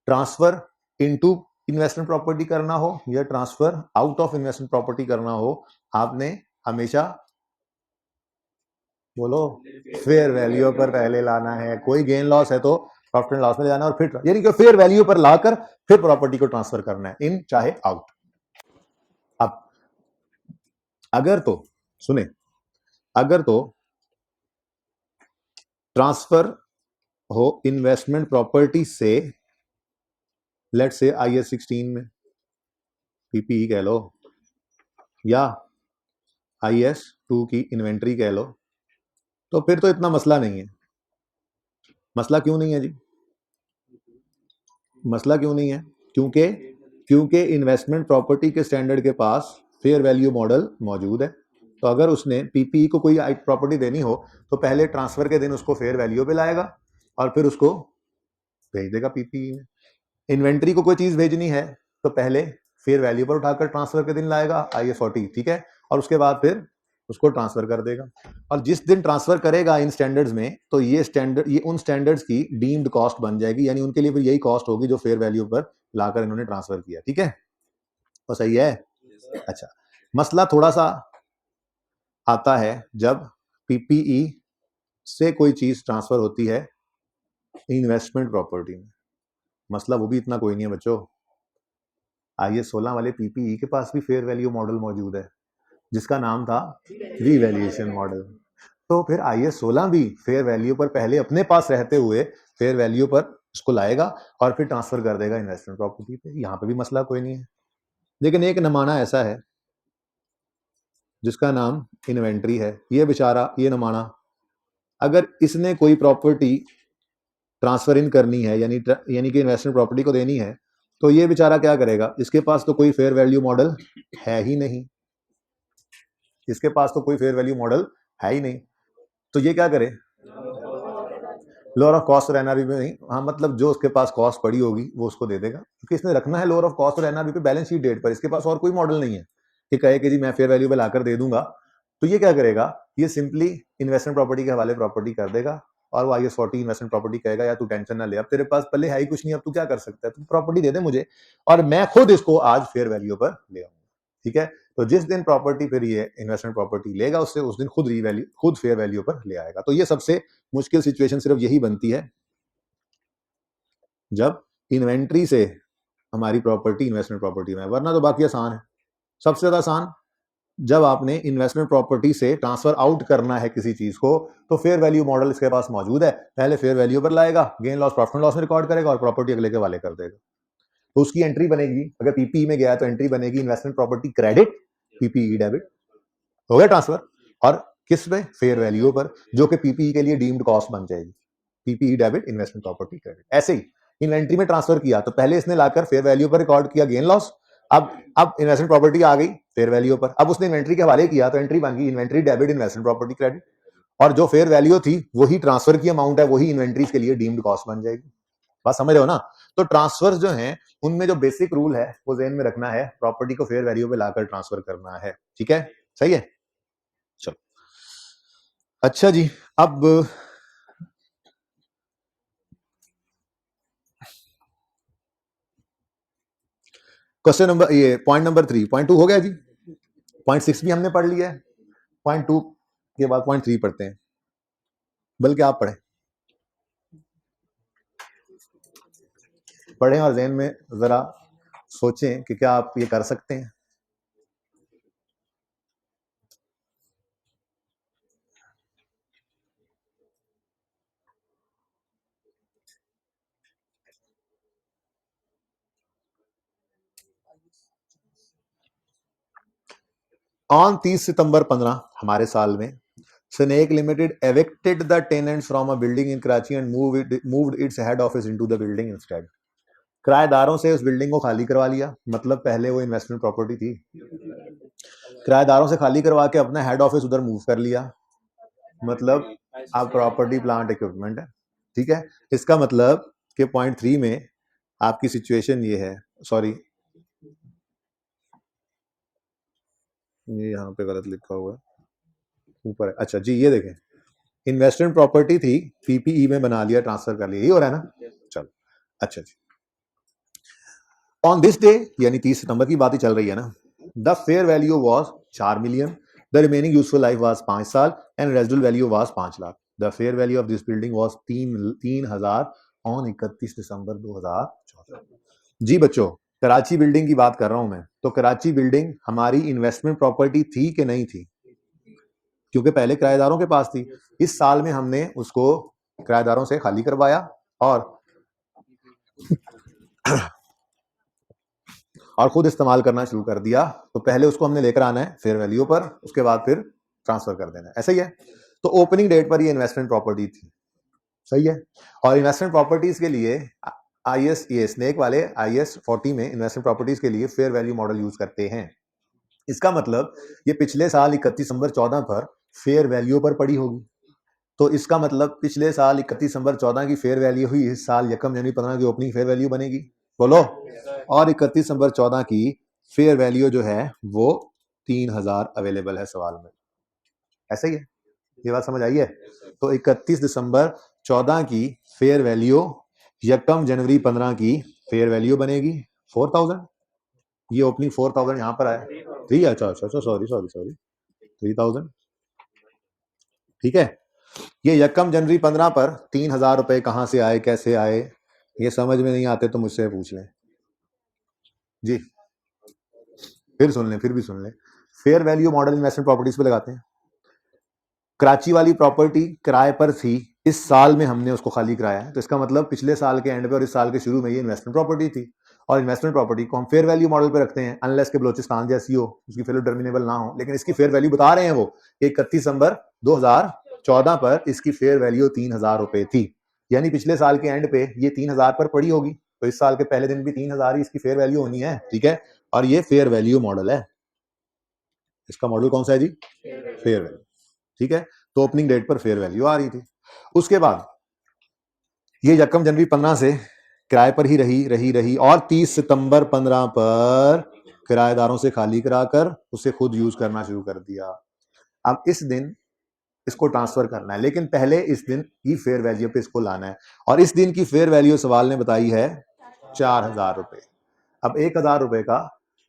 ट्रांसफर इनटू इन्वेस्टमेंट प्रॉपर्टी करना हो या transfer out of investment property करना हो, आपने हमेशा बोलो फेयर वैल्यू पर पहले लाना है। कोई गेन लॉस है तो प्रॉफिट एंड लॉस में जाना है और फिर यानी कि फेयर वैल्यू पर लाकर फिर प्रॉपर्टी को ट्रांसफर करना है, इन चाहे आउट। अब अगर तो सुने, अगर तो ट्रांसफर हो इन्वेस्टमेंट प्रॉपर्टी से, लेट से IS 16 में PPE कह लो या IS 2 की इन्वेंट्री कह लो, तो फिर तो इतना मसला नहीं है। मसला क्यों नहीं है जी, मसला क्यों नहीं है, क्योंकि क्योंकि इन्वेस्टमेंट प्रॉपर्टी के स्टैंडर्ड के पास फेयर वैल्यू मॉडल मौजूद है। तो अगर उसने PPE को कोई प्रॉपर्टी देनी हो तो पहले ट्रांसफर के दिन उसको फेयर वैल्यू पे लाएगा और फिर उसको भेज देगा PPE में। इन्वेंट्री को कोई चीज भेजनी है तो पहले फेयर वैल्यू पर उठाकर ट्रांसफर के दिन लाएगा IS 40, ठीक है, और उसके बाद फिर उसको ट्रांसफर कर देगा। और जिस दिन ट्रांसफर करेगा इन स्टैंडर्ड्स में, तो ये उन स्टैंडर्ड्स की डीम्ड कॉस्ट बन जाएगी, यानी उनके लिए फिर यही कॉस्ट होगी जो फेयर वैल्यू पर लाकर इन्होंने ट्रांसफर किया, ठीक है, तो सही है। अच्छा, मसला थोड़ा सा आता है जब PPE से कोई चीज ट्रांसफर होती है इन्वेस्टमेंट प्रॉपर्टी में। मसला वो भी इतना कोई नहीं है बच्चों, IS 16 वाले PPE के पास भी फेयर वैल्यू मॉडल मौजूद है जिसका नाम था रीवैल्यूएशन मॉडल। तो फिर IS 16 भी फेयर वैल्यू पर पहले अपने पास रहते हुए फेयर वैल्यू पर उसको लाएगा और फिर ट्रांसफर कर देगा इन्वेस्टमेंट प्रॉपर्टी पे। यहाँ पे भी मसला कोई नहीं है, लेकिन एक नमाना ऐसा है जिसका नाम इन्वेंट्री है। ये बेचारा, ये नमाना, अगर इसने कोई प्रॉपर्टी ट्रांसफर इन करनी है यानी कि इन्वेस्टमेंट प्रॉपर्टी को देनी है, तो ये बेचारा क्या करेगा, इसके पास तो कोई फेयर वैल्यू मॉडल है ही नहीं, इसके पास तो कोई फेयर वैल्यू मॉडल है ही नहीं, तो ये क्या करे, लोअर ऑफ कॉस्ट और एनआरबी में नहीं, हाँ मतलब जो उसके पास कॉस्ट पड़ी होगी वो उसको दे देगा, क्योंकि इसने रखना है लोअर ऑफ कॉस्ट और एनआरबी पे बैलेंस शीट डेट पर। इसके पास और कोई मॉडल नहीं है कि कहे कि जी मैं फेयर वैल्यू पे लाकर दे दूंगा। तो ये क्या करेगा, ये सिंपली इन्वेस्टमेंट प्रॉपर्टी के हवाले प्रॉपर्टी कर देगा और वो IS 40 इन्वेस्टमेंट प्रॉपर्टी कहेगा या तू टेंशन ना ले, अब तेरे पास पहले है ही कुछ नहीं, अब तू क्या कर सकता है, तू प्रॉपर्टी दे दे मुझे और मैं खुद इसको आज फेयर वैल्यू पर ले आऊंगा, ठीक है। तो जिस दिन प्रॉपर्टी फिर ये इन्वेस्टमेंट प्रॉपर्टी लेगा उससे, उस दिन खुद फेयर वैल्यू पर ले आएगा। तो ये सबसे मुश्किल सिचुएशन सिर्फ यही बनती है जब इन्वेंट्री से हमारी प्रॉपर्टी इन्वेस्टमेंट प्रॉपर्टी में, वरना तो बाकी आसान है। सबसे ज्यादा आसान जब आपने इन्वेस्टमेंट प्रॉपर्टी से ट्रांसफर आउट करना है किसी चीज को, तो फेयर वैल्यू मॉडल इसके पास मौजूद है। पहले फेयर वैल्यू पर लाएगा, gain loss profit and loss में रिकॉर्ड करेगा और प्रॉपर्टी अगले के वाले कर देगा। तो उसकी एंट्री बनेगी, अगर पीपीई में गया तो एंट्री बनेगी investment property credit, PPE debit, हो गया ट्रांसफर। और किस पे? फेयर वैल्यू पर, जो कि पीपीई के लिए डीम्ड कॉस्ट बन जाएगी, PPE debit investment property credit. ऐसे ही इन्वेंट्री में ट्रांसफर किया तो पहले इसने लाकर फेयर वैल्यू पर रिकॉर्ड किया गेन लॉस, अब इन्वेस्टमेंट प्रॉपर्टी आ गई फेयर वैल्यू पर, अब उसने इन्वेंट्री के हवाले किया तो एंट्री बन गई inventory debit investment property credit, और जो फेयर वैल्यू थी वही ट्रांसफर की अमाउंट है, वही इन्वेंट्रीज के लिए डीम्ड कॉस्ट बन जाएगी। बात समझ रहे हो ना? तो ट्रांसफर जो है उनमें जो बेसिक रूल है वो ध्यान में रखना है, प्रॉपर्टी को फेयर वैल्यू पे लाकर ट्रांसफर करना है। ठीक है, सही है, चलो। अच्छा जी, अब क्वेश्चन नंबर, ये पॉइंट नंबर 3, पॉइंट 2 हो गया जी, पॉइंट 6 भी हमने पढ़ लिया है, पॉइंट 2 के बाद पॉइंट 3 पढ़ते हैं, बल्कि आप पढ़ें और ज़हन में जरा सोचें कि क्या आप ये कर सकते हैं। ऑन 30 सितंबर 15 हमारे साल में Snake Limited evicted the tenants from a building in Karachi and moved its head office into the building instead. किराएदारों से उस बिल्डिंग को खाली करवा लिया, मतलब पहले वो इन्वेस्टमेंट प्रॉपर्टी थी, किराएदारों से खाली करवा के अपना हेड ऑफिस उधर मूव कर लिया, मतलब आप प्रॉपर्टी प्लांट इक्विपमेंट है। ठीक है, इसका मतलब कि पॉइंट 3 में आपकी सिचुएशन ये है, सॉरी ये यहाँ पे गलत लिखा हुआ है ऊपर है, अच्छा जी, ये देखें इन्वेस्टमेंट प्रॉपर्टी थी, पीपीई में बना लिया, ट्रांसफर कर लिया, ये हो रहा है ना? चलो, अच्छा जी। ऑन दिस डे यानी 30 सितंबर की बात ही चल रही है ना, the fair value was 4 million, the remaining useful life was 5 साल and residual value was 5 lakh. The fair value of this building was 3000 on 31 दिसंबर 2014। जी बच्चों, कराची बिल्डिंग की बात कर रहा हूं मैं, तो कराची बिल्डिंग हमारी इन्वेस्टमेंट प्रॉपर्टी थी कि नहीं थी? क्योंकि पहले किराएदारों के पास थी, इस साल में हमने उसको किराएदारों से खाली करवाया और खुद इस्तेमाल करना शुरू कर दिया, तो पहले उसको हमने लेकर आना है फेयर वैल्यू पर, उसके बाद फिर ट्रांसफर कर देना है, ऐसा ही है। तो ओपनिंग डेट पर ये इन्वेस्टमेंट प्रॉपर्टी थी, सही है। और इन्वेस्टमेंट प्रॉपर्टीज के लिए आईएस, ये स्नेक वाले आईएस 40 में इन्वेस्टमेंट प्रॉपर्टीज के लिए फेयर वैल्यू मॉडल यूज करते हैं। इसका मतलब ये पिछले साल 31 दिसंबर 14 पर फेयर वैल्यू पर पड़ी होगी, तो इसका मतलब पिछले साल 31 दिसंबर 14 की फेयर वैल्यू हुई, इस साल 1 जनवरी 15 की ओपनिंग फेयर वैल्यू बनेगी, बोलो। और 31 दिसंबर 14 की फेयर वैल्यू जो है वो 3000 अवेलेबल है सवाल में, ऐसा ही है, ये बात समझ आई है? तो 31 दिसंबर 14 की फेयर वैल्यू 1 जनवरी 15 की फेयर वैल्यू बनेगी 4000, ये ओपनिंग 4000 यहाँ पर आया, ठीक है, अच्छा अच्छा अच्छा, सॉरी सॉरी सॉरी, 3000, ठीक है। ये 1 जनवरी 15 पर 3000 रुपए कहां से आए, कैसे आए, ये समझ में नहीं आते तो मुझसे पूछ लें जी, फिर सुन लें, फिर भी सुन लें। Fair value model investment properties पे लगाते हैं। कराची वाली प्रॉपर्टी किराए पर थी, इस साल में हमने उसको खाली कराया है, तो इसका मतलब पिछले साल के एंड पे और इस साल के शुरू में ये इन्वेस्टमेंट प्रॉपर्टी थी, और इन्वेस्टमेंट प्रॉपर्टी को हम फेयर वैल्यू मॉडल पे रखते हैं, अनलेस के बलोचिस्तान जैसी हो, उसकी फेयर टर्मिनेबल ना हो, लेकिन इसकी फेयर वैल्यू बता रहे हैं वो 31 दिसंबर 2014 पर इसकी फेयर वैल्यू 3000 रुपए थी, यानी पिछले साल के एंड पे ये 3000 पर पड़ी होगी, तो इस साल के पहले दिन भी 3000 ही इसकी फेयर वैल्यू होनी है, ठीक है। और ये फेयर वैल्यू मॉडल है, इसका मॉडल कौन सा है जी? फेयर वैल्यू, ठीक है। तो ओपनिंग डेट पर फेयर वैल्यू आ रही थी, उसके बाद ये 1 जनवरी 15 से किराए पर ही रही और 30 सितंबर 15 पर किराएदारों से खाली कराकर उसे खुद यूज करना शुरू कर दिया। अब इस दिन इसको ट्रांसफर करना है, लेकिन पहले इस दिन की फेयर वैल्यू पे इसको लाना है, और इस दिन की फेयर वैल्यू सवाल ने बताई है 4000 रुपए। अब 1000 रुपए का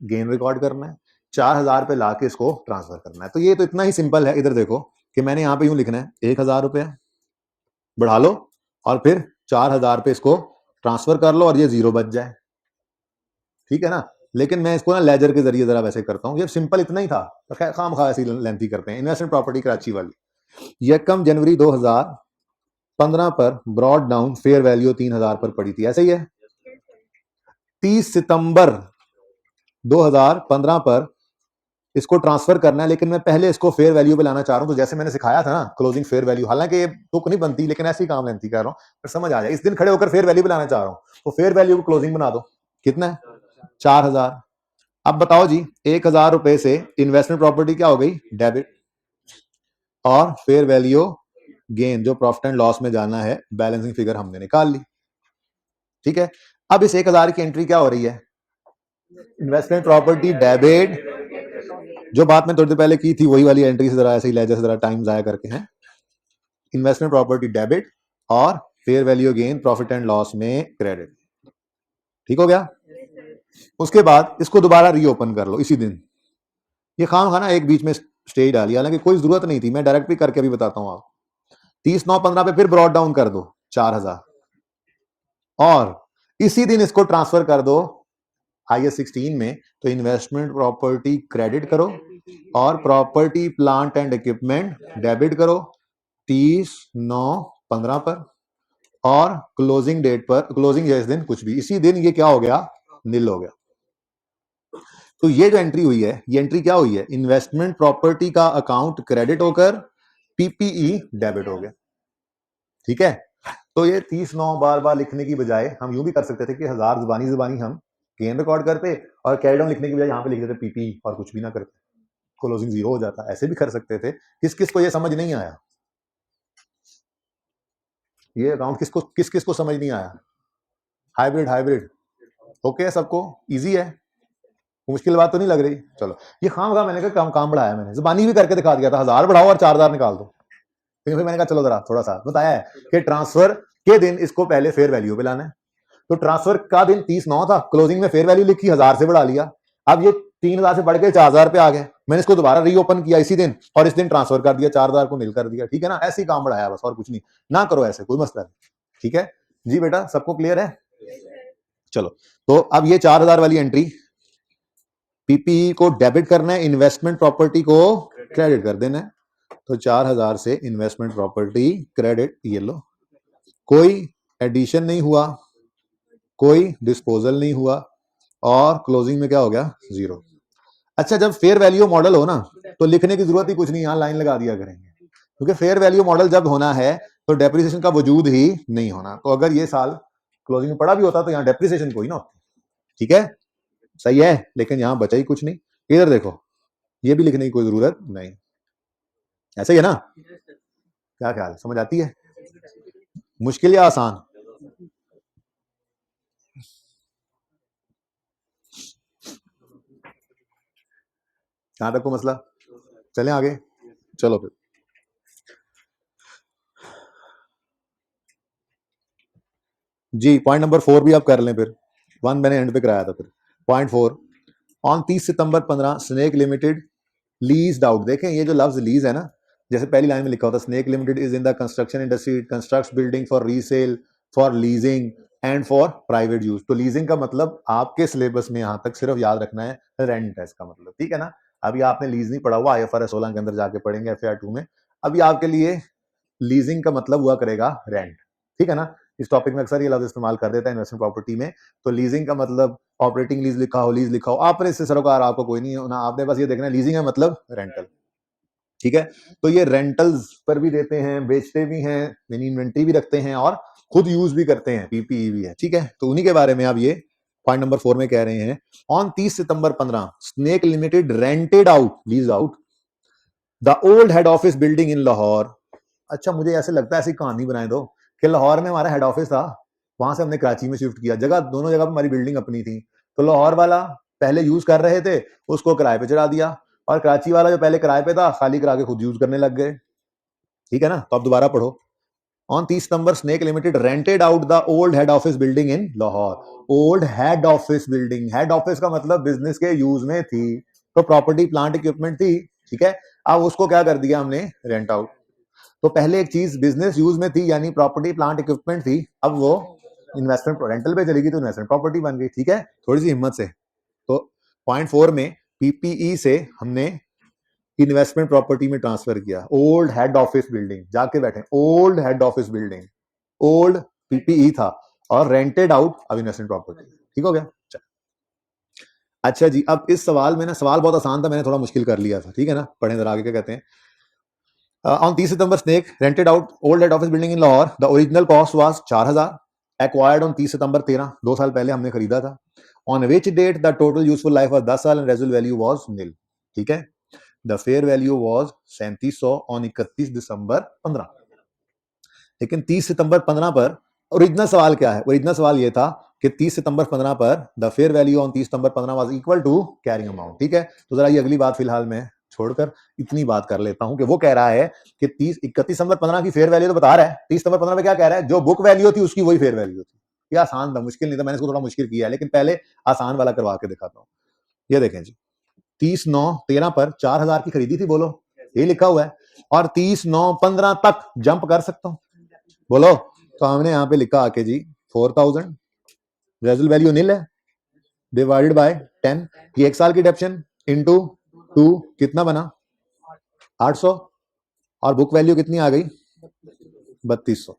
गेन रिकॉर्ड करना है, 4000 पे लाके इसको ट्रांसफर करना है। तो ये तो इतना ही सिंपल है, इधर देखो कि मैंने यहाँ पे यूं लिखना है 1000 रुपए बढ़ा लो और फिर 4000 पे इसको ट्रांसफर कर लो और ये जीरो बच जाए, ठीक है ना। लेकिन मैं इसको ना लेजर के जरिए जरा वैसे करता हूँ, ये सिंपल इतना ही था, तो खैर खाम खा ऐसी लेंथी करते हैं। इन्वेस्टमेंट प्रॉपर्टी कराची वाली, यकम जनवरी 2015 पर ब्रॉड डाउन फेयर वैल्यू 3000 पर पड़ी थी, ऐसे ही है। 30 सितंबर 2015 पर इसको ट्रांसफर करना है, लेकिन मैं पहले इसको फेयर वैल्यू पे लाना चाह रहा हूं। तो जैसे मैंने सिखाया था ना क्लोजिंग फेयर वैल्यू, हालांकि ये बुक नहीं बनती, लेकिन ऐसी काम लेंथी कर रहा हूं, पर समझ आ जाए। इस दिन खड़े होकर फेयर वैल्यू पे लाना चाह रहा हूं, तो फेयर वैल्यू को क्लोजिंग बना दो। कितना है? 4000। अब बताओ जी, 1000 रुपए से इन्वेस्टमेंट प्रॉपर्टी क्या हो गई? डेबिट। और फेयर वैल्यू गेन जो प्रॉफिट एंड लॉस में जाना है, बैलेंसिंग फिगर हमने निकाल ली। ठीक है, अब इस 1000 की एंट्री क्या हो रही है? Investment property debit. जो बात मैं थोड़ी देर पहले की थी वही वाली एंट्री से जरा ऐसे ही लेजर से जरा टाइम जाया करके हैं। इन्वेस्टमेंट प्रॉपर्टी डेबिट और fair value gain profit and loss में क्रेडिट। ठीक हो गया। उसके बाद इसको दोबारा रीओपन कर लो इसी दिन। ये खाम खाना एक बीच में स्टेज डाली, हालांकि कोई जरूरत नहीं थी, मैं डायरेक्ट भी करके भी बताता हूं आप। 30/9/15 पे फिर ब्रॉड डाउन कर दो 4000, और इसी दिन इसको ट्रांसफर कर दो IAS 16 में। तो इन्वेस्टमेंट प्रॉपर्टी क्रेडिट करो और property plant and equipment debit करो 30/9/15 पर, और क्लोजिंग डेट पर, क्लोजिंग जिस दिन कुछ भी, इसी दिन ये क्या हो गया? नील हो गया। तो ये जो एंट्री हुई है, ये एंट्री क्या हुई है? इन्वेस्टमेंट प्रॉपर्टी का अकाउंट क्रेडिट होकर PPE डेबिट हो गया। ठीक है, तो ये 30/9 बार बार लिखने की बजाय हम यूं भी कर सकते थे कि 1000 जुबानी जुबानी हम गेन रिकॉर्ड करते, और कैरी डाउन लिखने की बजाय यहाँ पे लिख देते PPE और कुछ भी ना करते, क्लोजिंग 0 हो जाता। ऐसे भी कर सकते थे। किस किस को ये समझ नहीं आया? ये अकाउंट किस किस को समझ नहीं आया? हाइब्रिड हाइब्रिड ओके, सबको इजी है, मुश्किल बात तो नहीं लग रही। चलो, ये खाम खा मैंने कहा काम बढ़ाया, मैंने जुबानी भी करके दिखा दिया था, 1000 बढ़ाओ और 4000 निकाल दो। फिर मैंने कहा चलो जरा थोड़ा सा बताया है कि ट्रांसफर के दिन इसको पहले फेयर वैल्यू पे लाना है। तो ट्रांसफर का दिन 30/9 था, क्लोजिंग में फेयर वैल्यू लिखी, 1000 से बढ़ा लिया। अब ये 3000 से बढ़ के 4000 पे आ गए, मैंने इसको दोबारा रीओपन किया इसी दिन, और इस दिन ट्रांसफर कर दिया, 4000 को नील कर दिया। ठीक है ना, ऐसे ही काम बढ़ाया बस, और कुछ नहीं। ना करो ऐसे, कोई मसला नहीं। ठीक है जी बेटा, सबको क्लियर है? चलो, तो अब ये 4000 वाली एंट्री, PPE को डेबिट करना है, इन्वेस्टमेंट प्रॉपर्टी को क्रेडिट कर देना है। तो 4000 से इन्वेस्टमेंट प्रॉपर्टी क्रेडिट, ये लो, कोई एडिशन नहीं हुआ, कोई डिस्पोजल नहीं हुआ, और क्लोजिंग में क्या हो गया? 0। अच्छा, जब फेयर वैल्यू मॉडल हो ना, तो लिखने की जरूरत ही कुछ नहीं, यहां लाइन लगा दिया करेंगे, क्योंकि फेयर वैल्यू मॉडल जब होना है तो डेप्रिसिएशन का वजूद ही नहीं होना। तो अगर ये साल क्लोजिंग में पड़ा भी होता तो यहाँ डेप्रिसिएशन कोई ना होती। ठीक है, सही है, लेकिन यहां बचा ही कुछ नहीं। इधर देखो, ये भी लिखने की कोई जरूरत नहीं, ऐसा ही है ना? क्या ख्याल, समझ आती है? मुश्किल या आसान? यहां तक को मसला? चलें आगे, चलो फिर। जी, पॉइंट नंबर 4 भी आप कर लें, फिर 1 मैंने एंड पे कराया था। फिर point 4, on 30 September 15 snake limited leased out. देखें ये जो लफ्ज लीज है ना, जैसे पहली लाइन में लिखा होता है, snake Limited is in the construction industry, it constructs building for resale, for leasing and for private use. तो लीजिंग का मतलब आपके सिलेबस में यहां तक सिर्फ याद रखना है रेंट है इसका मतलब। ठीक है ना, अभी आपने लीज नहीं पढ़ा हुआ, IFRS 16 के अंदर जाके पढ़ेंगे, FAR 2 में। अभी आपके लिए लीजिंग का मतलब हुआ करेगा रेंट। ठीक है ना, इस टॉपिक में अक्सर ये लफ्ज इस्तेमाल कर देता है इन्वेस्टमेंट प्रॉपर्टी में। तो लीजिंग का मतलब ऑपरेटिंग लीज लिखा हो, लीज लिखा हो, आपने इससे सरोकार आपको कोई नहीं होना, आपने बस ये देखना है लीजिंग है मतलब रेंटल। ठीक है, तो ये रेंटल्स पर भी देते हैं, बेचते भी हैं, यानी इन्वेंट्री भी रखते हैं, और खुद यूज भी करते हैं, PPE भी है। ठीक है, तो उन्हीं के बारे में अब ये पॉइंट नंबर 4 में कह रहे हैं, on 30 September 15 snake limited rented out, lease out the old head office building in Lahore. अच्छा, मुझे ऐसे लगता है ऐसी कहानी बनाए दो कि लाहौर में हमारा हेड ऑफिस था, वहां से हमने कराची में शिफ्ट किया, जगह दोनों जगह पर हमारी बिल्डिंग अपनी थी। तो लाहौर वाला पहले यूज कर रहे थे, उसको किराए पे चढ़ा दिया, और कराची वाला जो पहले किराए पे था खाली करा के खुद यूज करने लग गए। ठीक है ना, तो अब दोबारा पढ़ो, on 30 number snake limited rented out the old head office building in Lahore. Old head office building, head office का मतलब बिजनेस के यूज में थी, तो प्रॉपर्टी प्लांट इक्विपमेंट थी। ठीक है, अब उसको क्या कर दिया हमने? Rent out. तो पहले एक चीज बिजनेस यूज में थी, यानी प्रॉपर्टी प्लांट इक्विपमेंट थी, अब वो इन्वेस्टमेंट रेंटल पे चलेगी तो इन्वेस्टमेंट प्रॉपर्टी बन गई। ठीक है, थोड़ी सी हिम्मत से। तो पॉइंट 4 में पीपीई से हमने इन्वेस्टमेंट प्रॉपर्टी में ट्रांसफर किया। ओल्ड हेड ऑफिस बिल्डिंग, जाके बैठे, old head office building, old PPE था और रेंटेड आउट अब इन्वेस्टमेंट प्रॉपर्टी। ठीक हो गया। अच्छा जी, अब इस सवाल में ना, सवाल बहुत आसान था, मैंने थोड़ा मुश्किल कर लिया था। ठीक है ना, पढ़े जरा आगे क्या कहते हैं। On 30 September Snake rented out old head office building in Lahore, the original cost was 4000, acquired on 30 September 13, 2 साल पहले हमने खरीदा था। On which date the total useful life was 10 साल and residual value was nil. ठीक है, the fair value was 3700 on 31 दिसंबर 15। लेकिन 30 September 15 पर ओरिजिनल सवाल क्या है? ओरिजिनल सवाल ये था कि 30 सितंबर 15 पर the fair value on 30 September 15 was equal to carrying amount. ठीक है, तो जरा ये अगली बात फिलहाल मैं छोड़कर इतनी बात कर लेता हूं कि वो कह रहा है कि 31 सितंबर 15 की फेयर वैल्यू तो बता रहा है, 30 सितंबर 15 में क्या कह रहा है, जो बुक वैल्यू थी उसकी वही फेयर वैल्यू थी। ये आसान था, मुश्किल नहीं था, मैंने इसको थोड़ा मुश्किल किया है, लेकिन पहले आसान वाला करवा के दिखाता हूँ। ये देखें जी, 30/9/13 पर 4000 की खरीदी थी, बोलो, ये लिखा हुआ है, और 30/9/15 तक जंप कर सकता हूं, बोलो। तो हमने यहाँ पे लिखा आके जी 4000, रेजुअल वैल्यू निल है, डिवाइडेड बाय 10, ये 1 साल की डेप्शन इनटू 2 कितना बना 800, और बुक वैल्यू कितनी आ गई 3200।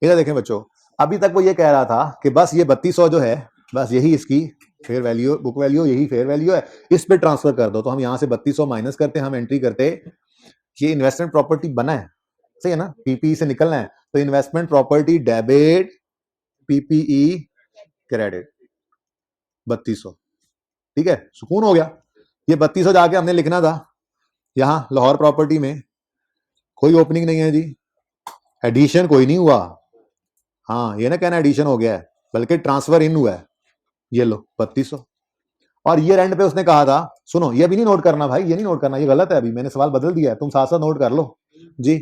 इधर देखें बच्चों, अभी तक वो ये कह रहा था कि बस ये 3200 जो है, बस यही इसकी फेयर वैल्यू, बुक वैल्यू यही फेयर वैल्यू है, इस पे ट्रांसफर कर दो। तो हम यहाँ से 3200 माइनस करते, हम एंट्री करते, ये इन्वेस्टमेंट प्रॉपर्टी बना है, सही है ना, पीपीई से निकलना है, तो investment property debit PPE credit 3200। ठीक है, सुकून हो गया। ये 3200 जाके हमने लिखना था यहाँ लाहौर प्रॉपर्टी में, कोई ओपनिंग नहीं है जी, एडिशन कोई नहीं हुआ, हाँ ये ना कहना एडिशन हो गया है, बल्कि ट्रांसफर इन हुआ है। ये लो 3200, और ये रेंट पे उसने कहा था, सुनो ये भी नहीं नोट करना भाई, ये नहीं नोट करना, ये गलत है, अभी मैंने सवाल बदल दिया है, तुम साथ साथ नोट कर लो जी,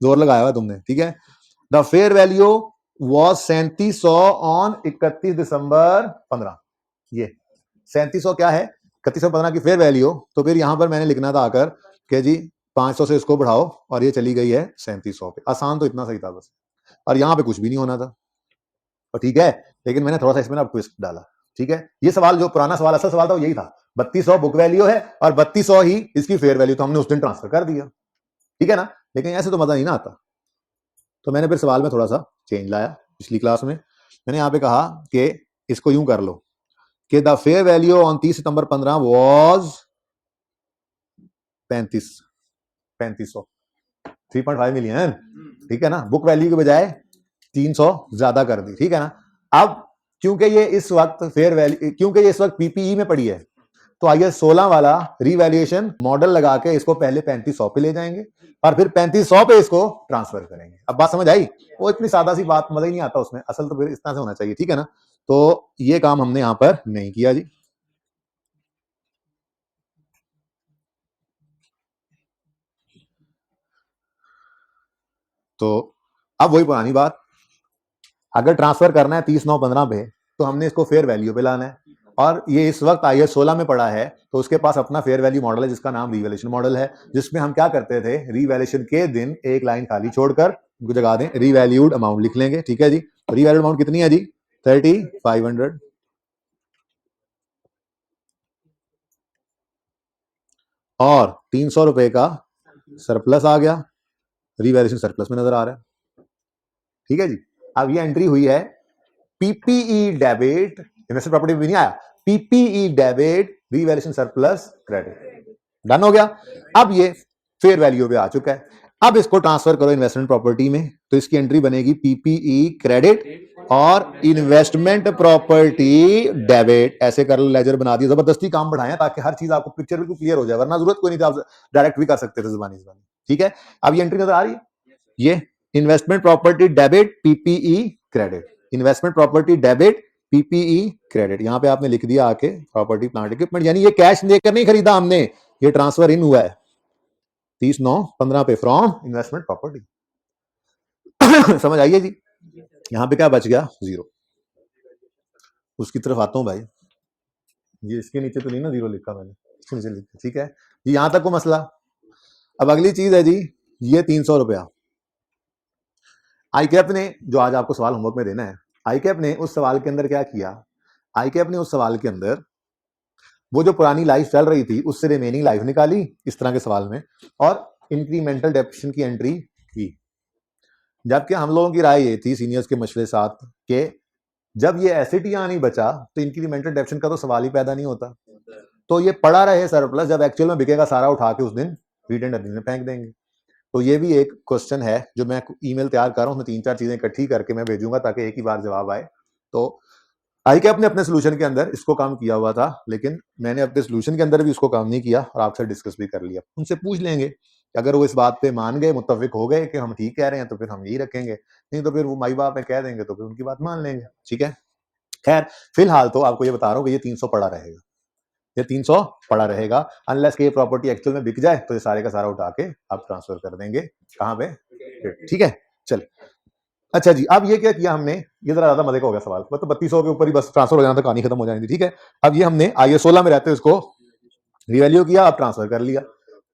जोर लगाया हुआ तुमने। ठीक है, the fair value was 3700 on 31 दिसंबर 15। ये 3700 क्या है, 3115 की फेयर वैल्यू, तो फिर यहां पर मैंने लिखना था आकर कि जी 500 से इसको बढ़ाओ, और ये चली गई है 3700 पे। आसान तो इतना सही था बस, और यहाँ पे कुछ भी नहीं होना था, और ठीक है, लेकिन मैंने थोड़ा सा इसमें ना ट्विस्ट डाला। ठीक है, ये सवाल जो पुराना सवाल, असल सवाल था वो यही था, 3200 बुक वैल्यू है और 3200 ही इसकी फेयर वैल्यू, तो हमने उस दिन ट्रांसफर कर दिया। ठीक है ना, लेकिन ऐसे तो मजा नहीं ना आता, तो मैंने फिर सवाल में थोड़ा सा चेंज लाया। पिछली क्लास में मैंने यहाँ पे कहा कि इसको यूं कर लो कि the fair value on 30 September 15 was 3500 3.5 million. ठीक है ना, बुक वैल्यू के बजाय 300 ज्यादा कर दी। ठीक है ना, अब क्योंकि ये इस वक्त फेयर वैल्यू, क्योंकि ये इस वक्त पीपीई में पड़ी है, तो आइए 16 वाला रीवैल्यूएशन मॉडल लगा के इसको पहले 3500 पे ले जाएंगे, और फिर 3500 पे इसको ट्रांसफर करेंगे। अब बात समझ आई? वो इतनी सादा सी बात, मजा ही नहीं आता उसमें, असल तो फिर इस तरह से होना चाहिए। ठीक है ना, तो ये काम हमने यहां पर नहीं किया जी। तो अब वही पुरानी बात, अगर ट्रांसफर करना है 30/9/15 पे, तो हमने इसको फेयर वैल्यू पे लाना है, और ये इस वक्त IAS 16 में पड़ा है, तो उसके पास अपना फेयर वैल्यू मॉडल है जिसका नाम रीवैल्यूएशन मॉडल है, जिसमें हम क्या करते थे, रीवैल्यूएशन के दिन एक लाइन खाली छोड़कर उनको जगा दें, रीवैल्यूड अमाउंट लिख लेंगे। ठीक है जी, रीवैल्यूड अमाउंट कितनी है जी 3500, और 300 रुपए का सरप्लस आ गया, रीवैल्यूएशन सरप्लस में नजर आ रहा है। ठीक है जी, अब ये एंट्री हुई है पीपीई डेबिट, इन्वेस्टमेंट प्रॉपर्टी में भी नहीं आया, PPE debit revaluation surplus credit, done हो गया। अब ये फेयर वैल्यू पे आ चुका है, अब इसको ट्रांसफर करो इन्वेस्टमेंट प्रॉपर्टी में, तो इसकी एंट्री बनेगी पीपीई क्रेडिट और इन्वेस्टमेंट प्रॉपर्टी डेबिट। ऐसे कर लेजर बना दिया, जबरदस्ती काम बढ़ाया ताकि हर चीज आपको पिक्चर बिल्कुल क्लियर हो जाए, वरना जरूरत कोई नहीं थी, आप डायरेक्ट भी कर सकते थे जुबानी जुबानी। ठीक है, अब ये एंट्री नजर आ रही है, ये investment property debit PPE credit, investment property debit PPE credit, यहां पे आपने लिख दिया आके प्रॉपर्टी प्लांट इक्विपमेंट, यानी ये कैश लेकर नहीं खरीदा हमने, ये ट्रांसफर इन हुआ है 30/9/15 पे फ्रॉम इन्वेस्टमेंट प्रॉपर्टी। समझ आइए जी, यहां पे क्या बच गया, जीरो। उसकी तरफ आता हूं भाई, ये इसके नीचे तो नहीं ना जीरो लिखा मैंने, इसके नीचे लिखा। ठीक है जी, यहां तक को मसला। अब अगली चीज है जी, ये 300 रुपया ICAP ने जो आज आपको सवाल होमवर्क में देना है, आईकैप ने उस सवाल के अंदर क्या किया, आईकैप ने उस सवाल के अंदर वो जो पुरानी लाइफ चल रही थी उससे रिमेनिंग लाइफ निकाली इस तरह के सवाल में, और इंक्रीमेंटल डेप्रिसिएशन की एंट्री की। जबकि हम लोगों की राय ये थी सीनियर्स के मशवरे साथ कि जब ये एसेट यहाँ नहीं बचा तो इंक्रीमेंटल डेप्रिसिएशन का तो सवाल ही पैदा नहीं होता, तो ये पड़ा रहे सरप्लस, जब एक्चुअल में बिकेगा सारा उठा के उस दिन रीटेंड अर्निंग में फेंक देंगे। तो ये भी एक क्वेश्चन है जो मैं ईमेल तैयार कर रहा हूँ, उसमें 3-4 चीजें इकट्ठी करके मैं भेजूंगा ताकि एक ही बार जवाब आए। तो आईकैप ने अपने सोल्यूशन के अंदर इसको काम किया हुआ था, लेकिन मैंने अपने सोल्यूशन के अंदर भी उसको काम नहीं किया और आपसे डिस्कस भी कर लिया। उनसे पूछ लेंगे कि अगर वो इस बात पे मान गए, मुत्तफिक हो गए कि हम ठीक कह रहे हैं, तो फिर हम यही रखेंगे, नहीं तो फिर वो माई बाप में कह देंगे तो फिर उनकी बात मान लेंगे। ठीक है, खैर फिलहाल तो आपको ये बता रहा हूँ कि ये 300 पड़ा रहेगा, ये 300 पड़ा रहेगा, अनलेस कि ये प्रॉपर्टी एक्चुअल में बिक जाए तो ये सारे का सारा उठा के आप ट्रांसफर कर देंगे कहाँ पे। ठीक है, चल अच्छा जी, अब ये क्या किया हमने, ये जरा ज्यादा मजे का हो गया सवाल, मतलब 3200 के ऊपर ही बस ट्रांसफर हो जाना था, कहानी खत्म हो जानी थी। ठीक है, अब ये हमने IS 16 में रहते हुए इसको रिवैल्यू किया, अब ट्रांसफर कर लिया।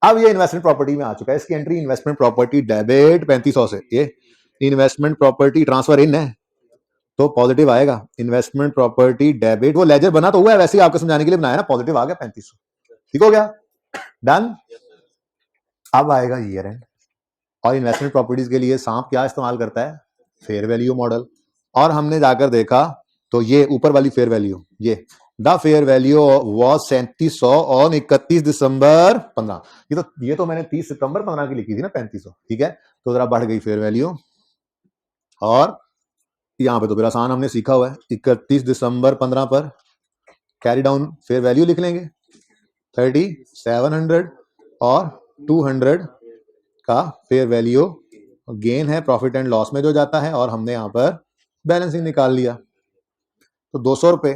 अब ये इन्वेस्टमेंट प्रॉपर्टी में आ चुका है, इसकी एंट्री इन्वेस्टमेंट प्रॉपर्टी डेबिट 3500 से, ये इन्वेस्टमेंट प्रॉपर्टी ट्रांसफर इन है तो पॉजिटिव आएगा। इन्वेस्टमेंट प्रॉपर्टी डेबिट, वो लेजर बना तो हुआ है, वैसे ही आपको समझाने के लिए बनाया ना, पॉजिटिव आ गया 3500। ठीक हो गया, डन। अब आएगा ईयर एंड, और इन्वेस्टमेंट प्रॉपर्टीज के लिए सांप क्या इस्तेमाल करता है, फेयर वैल्यू मॉडल। और हमने जाकर देखा तो ये ऊपर वाली फेयर वैल्यू, ये the fair value was 3700 on 31 दिसंबर 15। ये तो मैंने 30 सितंबर 15 की लिखी थी ना 3500। ठीक है, तो जरा बढ़ गई फेयर वैल्यू, और यहाँ पे तो फिर आसान हमने सीखा हुआ है, 31 दिसंबर 15 पर कैरी डाउन फेयर वैल्यू लिख लेंगे 3700, और 200 का फेयर वैल्यू गेन है प्रॉफिट एंड लॉस में जो जाता है, और हमने यहाँ पर बैलेंसिंग निकाल लिया। तो 200 रुपए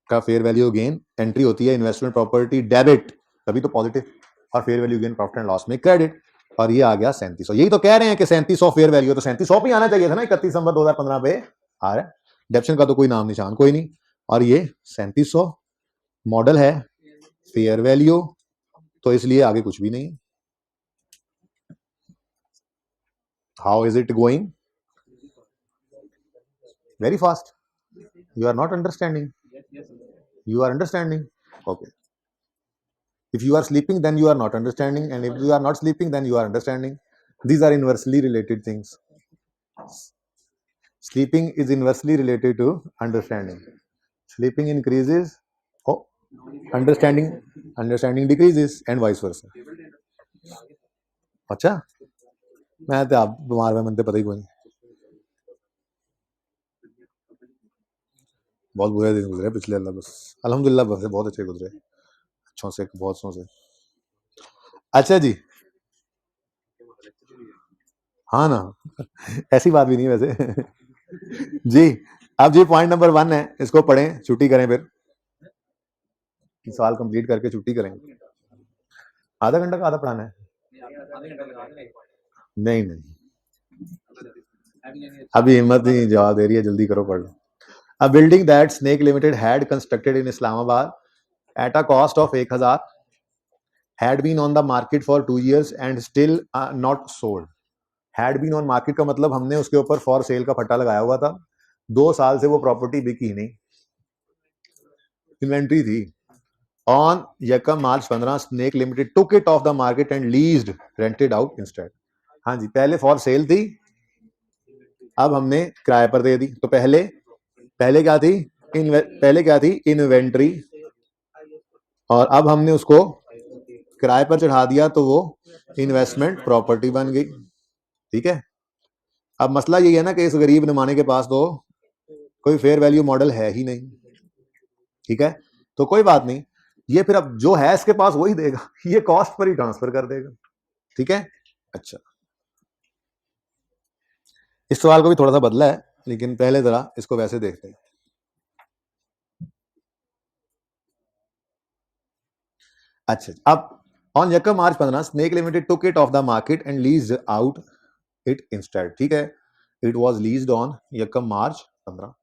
का फेयर वैल्यू गेन एंट्री होती है इन्वेस्टमेंट प्रॉपर्टी डेबिट, तभी तो पॉजिटिव, और fair value gain profit and loss में क्रेडिट, और ये आ गया 3700। यही तो कह रहे हैं कि 3700 फेयर वैल्यू, तो 3700 पे आना चाहिए था ना, 31 दिसंबर 2015 पे आ रहा है, डेप्शन का तो कोई नाम निशान कोई नहीं, और ये 3700 मॉडल है फेयर वैल्यू, तो इसलिए आगे कुछ भी नहीं। How is it going, very fast, you are not understanding, you are understanding, okay, if you are sleeping then you are not understanding, and if you are not sleeping then you are understanding. These are inversely related things. Sleeping is inversely related to understanding. Sleeping increases, oh, understanding decreases, and vice versa. अच्छा, मैं तो आप बीमार में मनते पता ही कोई नहीं, बहुत बुरे दिन गुजरे पिछले, अल्लाह बस अल्हम्दुलिल्लाह बस बहुत अच्छे गुजरे, अच्छों से बहुत सौ से। अच्छा जी, हाँ ना, ऐसी बात भी नहीं वैसे। जी, अब जी पॉइंट नंबर 1 है, इसको पढ़ें, छुट्टी करें, फिर सवाल कंप्लीट करके छुट्टी करेंगे। आधा घंटा का आधा पढ़ाना है, नहीं नहीं, अभी हिम्मत नहीं जवाब दे रही है, जल्दी करो, पढ़ लो। A building that Snake Limited had constructed in Islamabad at a cost of 1000 had been on the market for 2 years and still not sold. Had been on market का मतलब हमने उसके ऊपर फॉर सेल का फट्टा लगाया हुआ था, 2 साल से वो प्रॉपर्टी बिकी नहीं, इन्वेंट्री थी। On Yakam March 15, Snake Limited took it off the market and leased, rented out instead. हाँ जी, पहले फॉर सेल थी, अब हमने किराए पर दे दी। तो पहले क्या थी, पहले क्या थी, इन्वेंट्री, और अब हमने उसको किराए पर चढ़ा दिया तो वो इन्वेस्टमेंट प्रॉपर्टी बन गई। ठीक है, अब मसला ये है ना कि इस गरीब नमाने के पास तो कोई फेयर वैल्यू मॉडल है ही नहीं। ठीक है, तो कोई बात नहीं, ये फिर अब जो है इसके पास वही देगा, ये कॉस्ट पर ही ट्रांसफर कर देगा। ठीक है, अच्छा, इस सवाल को भी थोड़ा सा बदला है, लेकिन पहले जरा इसको वैसे देखते हैं। अच्छा, अब ऑन यकम मार्च 15 snake limited took it of the market and lease out it instead. ठीक है, इट वाज लीज्ड ऑन यकम मार्च 15,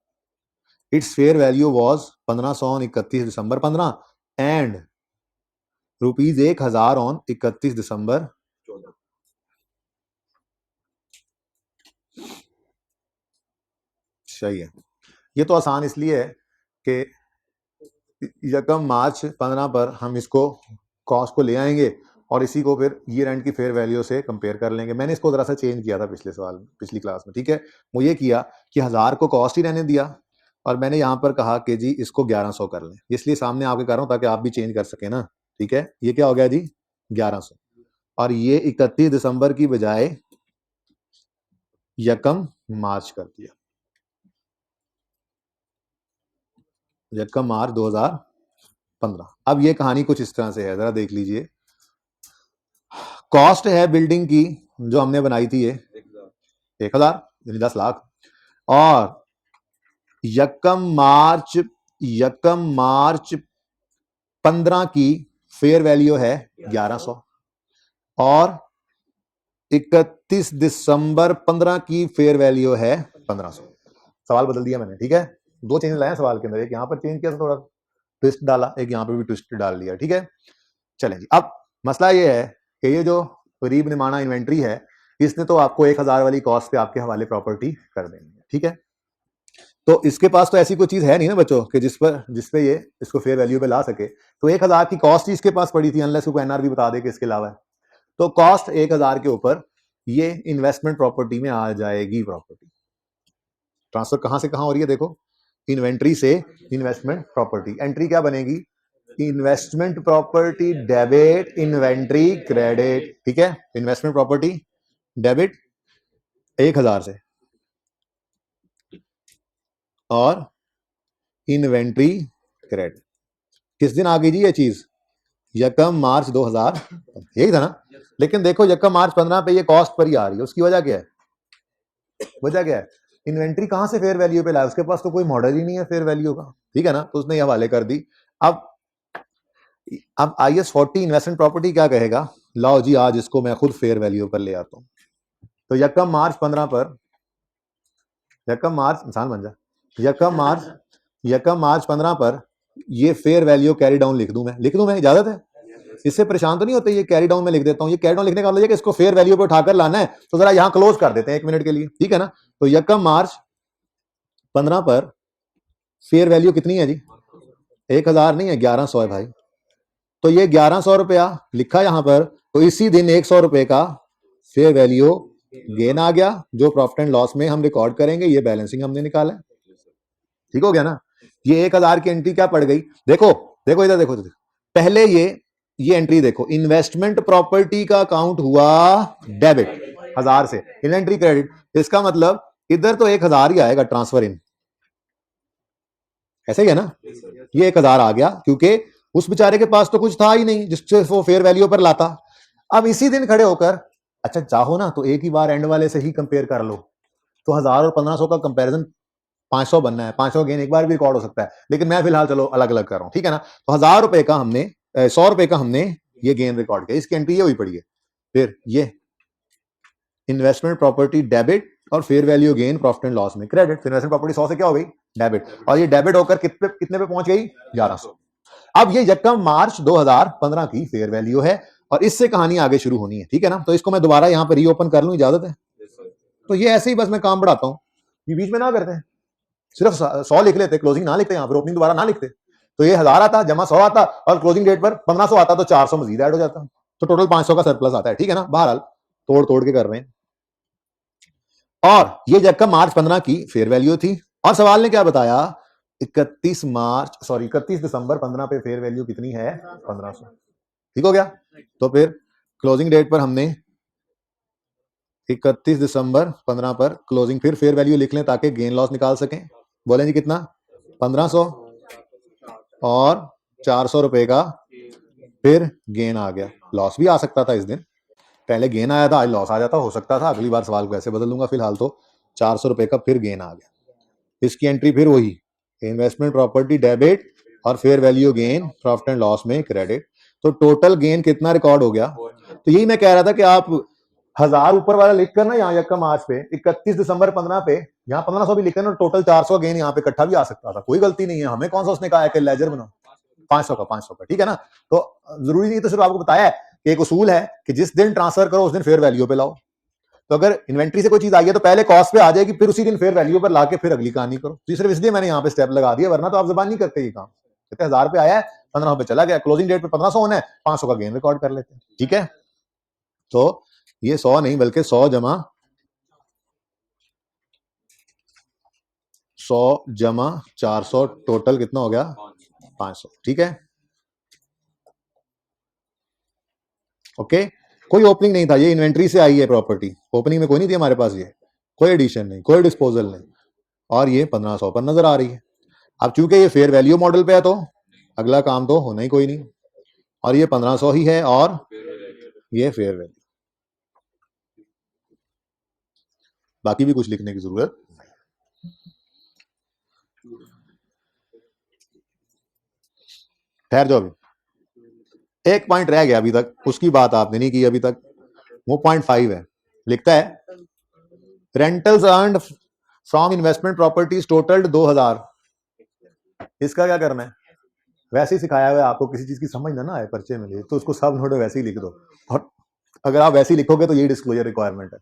it's fair value was 1500 on 31 December 15 and rupees 1000 on 31 दिसंबर 14। सही है। ये तो आसान इसलिए है कि यकम मार्च 15 पर हम इसको कॉस्ट को ले आएंगे और इसी को फिर ईयर एंड की फेयर वैल्यू से कंपेयर कर लेंगे। मैंने इसको जरा सा चेंज किया था पिछले सवाल में, पिछली क्लास में, ठीक है। वो ये किया कि 1000 को कॉस्ट ही रहने दिया और मैंने यहाँ पर कहा कि जी इसको 1100 कर लें, इसलिए सामने आपके कर रहा हूँ ताकि आप भी चेंज कर सके ना, ठीक है। ये क्या हो गया जी 1100 और ये 31 दिसंबर की बजाय यकम मार्च कर दिया, यकम मार्च 2015। अब ये कहानी कुछ इस तरह से है, जरा देख लीजिए। कॉस्ट है बिल्डिंग की जो हमने बनाई थी, ये 1000 यानी 10 लाख, और यकम मार्च 15 की फेयर वैल्यू है 1100 और 31 दिसंबर 15 की फेयर वैल्यू है 1500। सवाल बदल दिया मैंने, ठीक है। दो चेंज लाए सवाल के अंदर, एक यहाँ पर चेंज किया था, थोड़ा ट्विस्ट डाला, एक यहाँ पे भी ट्विस्ट डाल दिया, ठीक है। चलें जी, अब मसला ये है कि ये जो करीब निमाना इन्वेंट्री है, इसने तो आपको 1000 वाली कॉस्ट पे आपके हवाले प्रॉपर्टी कर देनी है, ठीक है। तो इसके पास तो ऐसी कोई चीज है नहीं ना बच्चों कि जिसपे ये इसको फेयर वैल्यू पे ला सके। तो 1000 की कॉस्ट ही इसके पास पड़ी थी, अनलेस को एनआर भी बता दे कि इसके अलावा है। तो कॉस्ट 1000 के ऊपर ये इन्वेस्टमेंट प्रॉपर्टी में आ जाएगी। प्रॉपर्टी ट्रांसफर कहां से कहां हो रही है, देखो, इन्वेंट्री से इन्वेस्टमेंट प्रॉपर्टी। एंट्री क्या बनेगी, investment property debit inventory credit, ठीक है। इन्वेस्टमेंट प्रॉपर्टी डेबिट 1000 से और इन्वेंट्री क्रेडिट किस दिन आ गई जी ये चीज, यकम मार्च 2000, यही था ना। लेकिन देखो यकम मार्च 15 पे ये कॉस्ट पर ही आ रही है, उसकी वजह क्या है, वजह क्या है, इन्वेंट्री कहां से फेयर वैल्यू पे लाया, उसके पास तो कोई मॉडल ही नहीं है फेयर वैल्यू का, ठीक है ना। तो उसने ये हवाले कर दी। अब IS 40 इन्वेस्टमेंट प्रॉपर्टी क्या कहेगा, लाओ जी आज इसको मैं खुद फेयर वैल्यू पर ले आता हूं। तो यकम मार्च 15 पर, यकम मार्च इंसान बन जा, यकम मार्च 15 पर ये फेयर वैल्यू कैरी डाउन लिख दूं मैं, इजाजत है, इससे परेशान तो नहीं होते, ये कैरी डाउन में लिख देता हूं। ये कैरी डाउन लिखने का मतलब है कि इसको फेयर वैल्यू पे उठाकर लाना है, तो जरा यहां क्लोज कर देते हैं 1 मिनट के लिए, ठीक है ना। तो यकम मार्च 15 पर फेयर वैल्यू कितनी है जी, 1000 नहीं है, 1100 है भाई। तो ये 1100 रुपया लिखा यहां पर, तो इसी दिन 100 रुपए का फेयर वैल्यू गेन आ गया, जो प्रॉफिट एंड लॉस में हम रिकॉर्ड करेंगे। ये बैलेंसिंग हमने निकाला, ठीक हो गया ना। ये 1000 की एंट्री क्या पड़ गई, देखो देखो इधर देखो, पहले ये एंट्री देखो, इन्वेस्टमेंट प्रॉपर्टी का अकाउंट हुआ डेबिट 1000 से, इन्वेंट्री क्रेडिट, इसका मतलब इधर तो 1000 ही आएगा ट्रांसफर इन, ऐसे ही है ना। ये 1000 आ गया क्योंकि उस बेचारे के पास तो कुछ था ही नहीं जिससे वो फेयर वैल्यू पर लाता। अब इसी दिन खड़े होकर, अच्छा चाहो ना तो एक ही बार एंड वाले से ही कंपेयर कर लो, तो 1000 और 1500 का कंपैरिजन 500 बनना है, 500 गेन एक बार भी रिकॉर्ड हो सकता है, लेकिन मैं फिलहाल चलो अलग अलग कर रहा हूं, ठीक है ना। तो 1000 रुपए का हमने 100 रुपए का हमने ये गेन रिकॉर्ड किया, इसकी एंट्री ये हुई पड़ी है। फिर ये इन्वेस्टमेंट प्रॉपर्टी डेबिट और fair value gain profit and loss में क्रेडिट। इन्वेस्टमेंट प्रॉपर्टी 100 से क्या हो गई डेबिट, और ये डेबिट होकर कितने पे पहुंच गई 1100। अब ये यकम मार्च 2015 की फेयर वैल्यू है और इससे कहानी आगे शुरू होनी है, ठीक है ना। तो इसको मैं दोबारा यहां पर रीओपन कर लूं, इजाजत है। तो ये ऐसे ही बस मैं काम बढ़ाता हूं, ये बीच में ना करते हैं, सिर्फ 100 लिख लेते, क्लोजिंग ना लिखते, यहाँ पर ओपनिंग दोबारा ना लिखते। तो ये 1000 आता जमा 100 आता और क्लोजिंग डेट पर 1500 आता, तो 400 मजीद ऐड हो जाता, तो टोटल 500 का सरप्लस आता है, ठीक है ना। बहरहाल तोड़ तोड़ के कर रहे हैं। और ये यकम मार्च 15 की फेयर वैल्यू थी, और सवाल ने क्या बताया, 31 दिसंबर 15 पे फेयर वैल्यू कितनी है 1500, ठीक हो गया। तो फिर क्लोजिंग डेट पर हमने 31 दिसंबर 15 पर क्लोजिंग फिर फेयर वैल्यू लिख लें ताकि गेन लॉस निकाल सकें। बोले जी कितना, 1500 और 400 रुपए का फिर गेन आ गया। लॉस भी आ सकता था इस दिन, पहले गेन आया था आज लॉस आ जाता, हो सकता था, अगली बार सवाल को ऐसे बदल लूंगा। फिलहाल तो 400 रुपए का फिर गेन आ गया। इसकी एंट्री फिर वही, इन्वेस्टमेंट प्रॉपर्टी डेबिट और fair value gain profit and loss में क्रेडिट। तो टोटल गेन कितना रिकॉर्ड हो गया। तो यही मैं कह रहा था कि आप 1000 ऊपर वाला लिख कर ना, यहाँ यकम मार्च पे 31 दिसंबर 15 पे यहाँ 1500 भी लिखकर ना, टोटल 400 गेन यहाँ पे इकट्ठा भी आ सकता था, कोई गलती नहीं है। हमें कौन सा उसने कहा है कि लेजर बनाओ 500 का, ठीक है ना। तो जरूरी नहीं, तो सिर्फ आपको बताया है कि एक उसूल है कि जिस दिन ट्रांसफर करो उस दिन फेयर वैल्यू पे लाओ। तो अगर इन्वेंट्री से कोई चीज आई है तो पहले कॉस्ट पे आ जाएगी, फिर उसी दिन फेयर वैल्यू पर लाके फिर अगली कहानी करो। तो सिर्फ इसलिए मैंने यहाँ पे स्टेप लगा दिया, वरना तो आप जबान नहीं करते ये काम। कहते 1000 पे आया है, 1500 पे चला गया, क्लोजिंग डेट पे 1500 होना है, 500 का गेन रिकॉर्ड कर लेते हैं। ठीक है, तो ये 100 नहीं बल्कि 100 जमा 400 टोटल कितना हो गया 500। ठीक है, ओके। कोई ओपनिंग नहीं था, ये इन्वेंट्री से आई है प्रॉपर्टी, ओपनिंग में कोई नहीं थी हमारे पास, ये कोई एडिशन नहीं, कोई डिस्पोजल नहीं, और ये 1500 पर नजर आ रही है। अब चूंकि ये फेयर वैल्यू मॉडल पे है तो अगला काम तो होना ही कोई नहीं, और ये 1500 ही है और ये फेयर वैल्यू, बाकी भी कुछ लिखने की जरूरत ठहर जाओ। अभी एक पॉइंट रह गया अभी तक, उसकी बात आपने नहीं की अभी तक, वो 0.5 है। लिखता है rentals earned from investment properties टोटल्ड 2000। इसका क्या करना है, वैसे ही सिखाया हुआ है आपको, किसी चीज की समझ ना आए पर्चे में तो उसको सब नोट वैसे ही लिख दो, और अगर आप वैसे ही लिखोगे तो यही डिस्क्लोजर रिक्वायरमेंट है।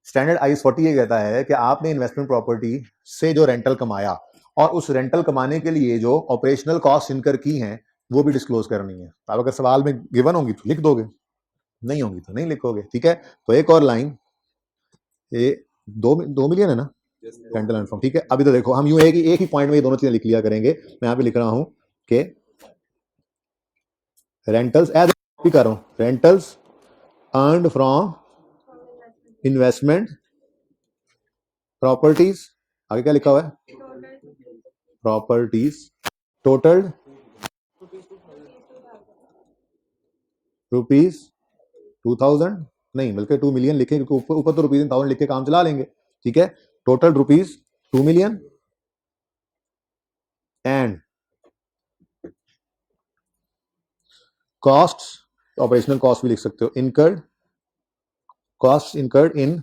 स्टैंडर्ड आईएस 40 ये कहता है कि आपने इन्वेस्टमेंट प्रॉपर्टी से जो रेंटल कमाया और उस रेंटल कमाने के लिए जो ऑपरेशनल कॉस्ट इनकर की हैं वो भी डिस्क्लोज करनी है। आप अगर सवाल में गिवन होंगी तो लिख दोगे, नहीं होंगी तो नहीं लिखोगे। ठीक है, तो एक और लाइन, ये 2 मिलियन है ना रेंटल अर्न फ्रॉम। ठीक है, अभी तो देखो हम यूं एक ही पॉइंट में ये दोनों चीजें लिख लिया करेंगे। मैं यहाँ पे लिख रहा हूं कि रेंटल्स कॉपी कर रहा हूं, rentals earned from investment properties, आगे क्या लिखा हुआ है, प्रॉपर्टीज टोटल रुपीज 2000, नहीं बल्कि 2 मिलियन लिखे, क्योंकि ऊपर ऊपर तो रुपीज 1000 लिख के काम चला लेंगे। ठीक है, total rupees 2 million and cost, operational cost भी लिख सकते हो, incurred cost incurred in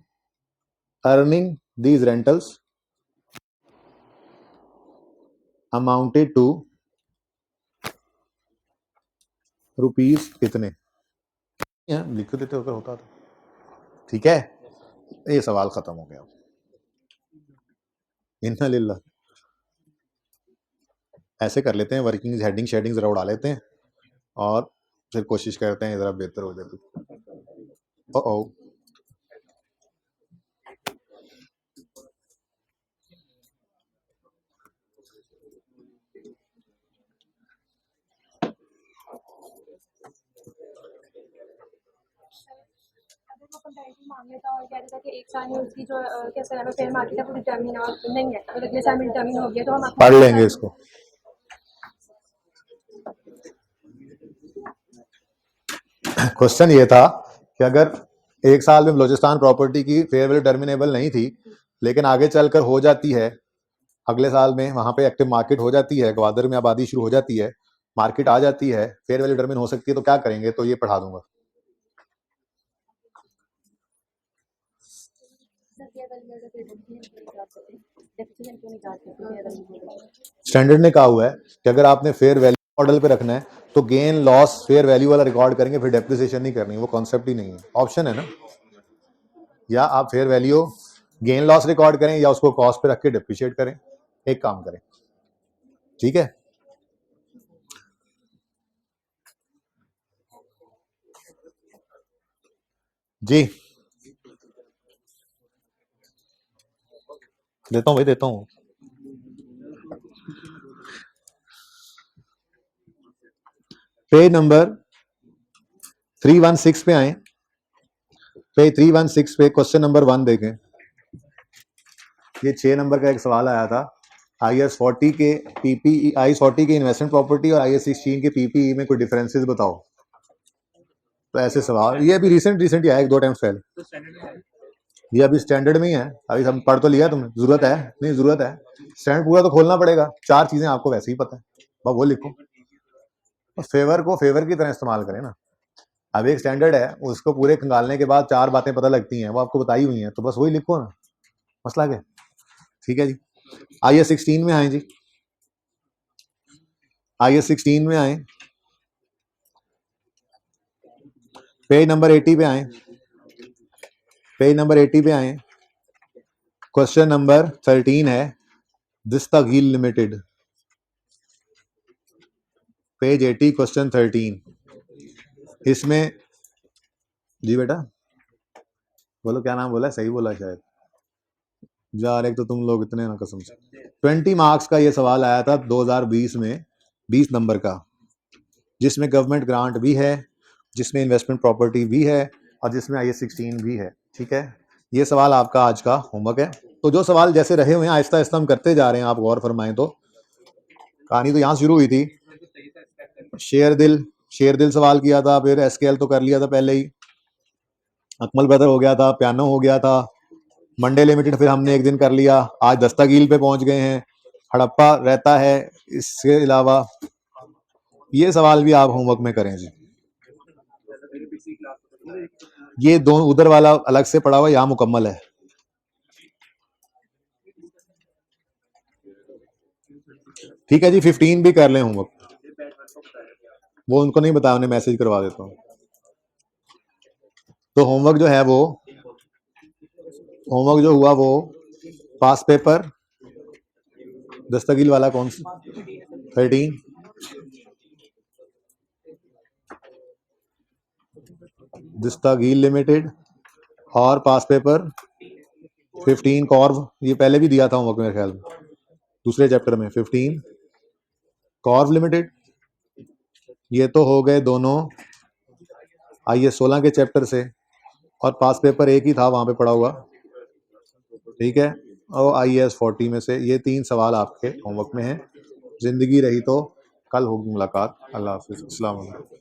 earning these rentals amounted to rupees कितने, लिख देते अगर होता तो। ठीक है, ये सवाल खत्म हो गया। इन्ना लिल्लाह, ऐसे कर लेते हैं, वर्किंग हेडिंग शेडिंग जरा उड़ा लेते हैं और फिर कोशिश करते हैं जरा बेहतर हो जाए। ओ मांग लेता और कह देता कि एक साल में उसकी जो कैसे है फेयर मार्केट है वो डिटर्मिन और नहीं है, अगर अगले साल में डिटर्मिन हो गया तो हम पढ़ लेंगे इसको। क्वेश्चन ये था कि अगर एक साल में बलोचिस्तान प्रॉपर्टी की फेयर वैल्यू टर्मिनेबल नहीं थी, लेकिन आगे चलकर हो जाती है, अगले साल में वहां पे एक्टिव मार्केट हो जाती है, ग्वादर में आबादी शुरू हो जाती है, मार्केट आ जाती है, फेयर वैल्यू टर्मिन हो सकती है, तो क्या करेंगे, तो ये पढ़ा दूंगा। स्टैंडर्ड ने कहा हुआ है कि अगर आपने फेयर वैल्यू मॉडल पे रखना है तो गेन लॉस फेयर वैल्यू वाला रिकॉर्ड करेंगे, फिर डेप्रिसिएशन नहीं करनी, वो कॉन्सेप्ट ही नहीं है। ऑप्शन है ना, या आप fair value gain loss record करें या उसको कॉस्ट पे रख के डेप्रिशिएट करें, एक काम करें। ठीक है, जी देता हूं भाई, देता हूं। पेज नंबर 316 पे आए, पेज 316 पे क्वेश्चन नंबर 1 देखें। ये 6 नंबर का एक सवाल आया था, IAS 40 के पीपीई, IAS 40 के इन्वेस्टमेंट प्रॉपर्टी और IAS 16 के पीपीई में कोई डिफरेंसेस बताओ। तो ऐसे सवाल, ये अभी रिसेंट ही आया, 1-2 टाइम्स पहले, ये अभी स्टैंडर्ड में ही है, अभी हम पढ़ तो लिया तुमने, जरूरत है नहीं, जरूरत है, स्टैंडर्ड पूरा तो खोलना पड़ेगा, 4 चीजें आपको वैसे ही पता है, बस वो लिखो, तो फेवर को फेवर की तरह इस्तेमाल करें ना। अब एक स्टैंडर्ड है, उसको पूरे खंगालने के बाद 4 बातें पता लगती हैं, वो आपको बताई हुई हैं, तो बस वही लिखो ना, मसला क्या। ठीक है जी, IAS 16 में आए जी, IAS 16 में आए, पेज नंबर 80 पे आए, पेज नंबर 80 पे आए। क्वेश्चन नंबर 13 है दस्तगील लिमिटेड, पेज 80 क्वेश्चन 13। इसमें जी बेटा बोलो क्या नाम बोला, सही बोला शायद यार, एक तो तुम लोग इतने ना कसम से। 20 मार्क्स का ये सवाल आया था 2020 में, 20 नंबर का, जिसमें गवर्नमेंट ग्रांट भी है, जिसमें इन्वेस्टमेंट प्रॉपर्टी भी है और जिसमें IAS 16 भी है। ठीक है, ये सवाल आपका आज का होमवर्क है। तो जो सवाल जैसे रहे हुए हैं आहिस्ता आहिस्ता हम करते जा रहे हैं, आप गौर फरमाएं। तो कहानी तो यहाँ शुरू हुई थी, शेर दिल सवाल किया था, फिर SKL तो कर लिया था पहले ही, अकमल ब्रदर हो गया था, पियानो हो गया था, मंडे लिमिटेड फिर हमने एक दिन कर लिया, आज दस्तगील पे पहुंच गए हैं, हड़प्पा रहता है। इसके अलावा ये सवाल भी आप होमवर्क में करें जी। ये दोनों उधर वाला अलग से पड़ा हुआ, यहाँ मुकम्मल है। ठीक है जी, 15 भी कर लें होमवर्क, वो उनको नहीं बताया, उन्हें मैसेज करवा देता हूँ। तो होमवर्क जो है वो, होमवर्क जो हुआ वो पास पेपर दस्तगील वाला कौन सा 13, दस्तगील लिमिटेड, और पास पेपर 15 कॉर्व, ये पहले भी दिया था होमवर्क मेरे ख्याल में दूसरे चैप्टर में, 15 कॉर्व लिमिटेड। ये तो हो गए दोनों IAS 16 के चैप्टर से, और पास पेपर एक ही था वहां पे पड़ा हुआ। ठीक है, और IAS 40 में से ये 3 सवाल आपके होमवर्क में हैं। जिंदगी रही तो कल होगी मुलाकात। अल्लाह हाफिज़, अस्सलाम वालेकुम।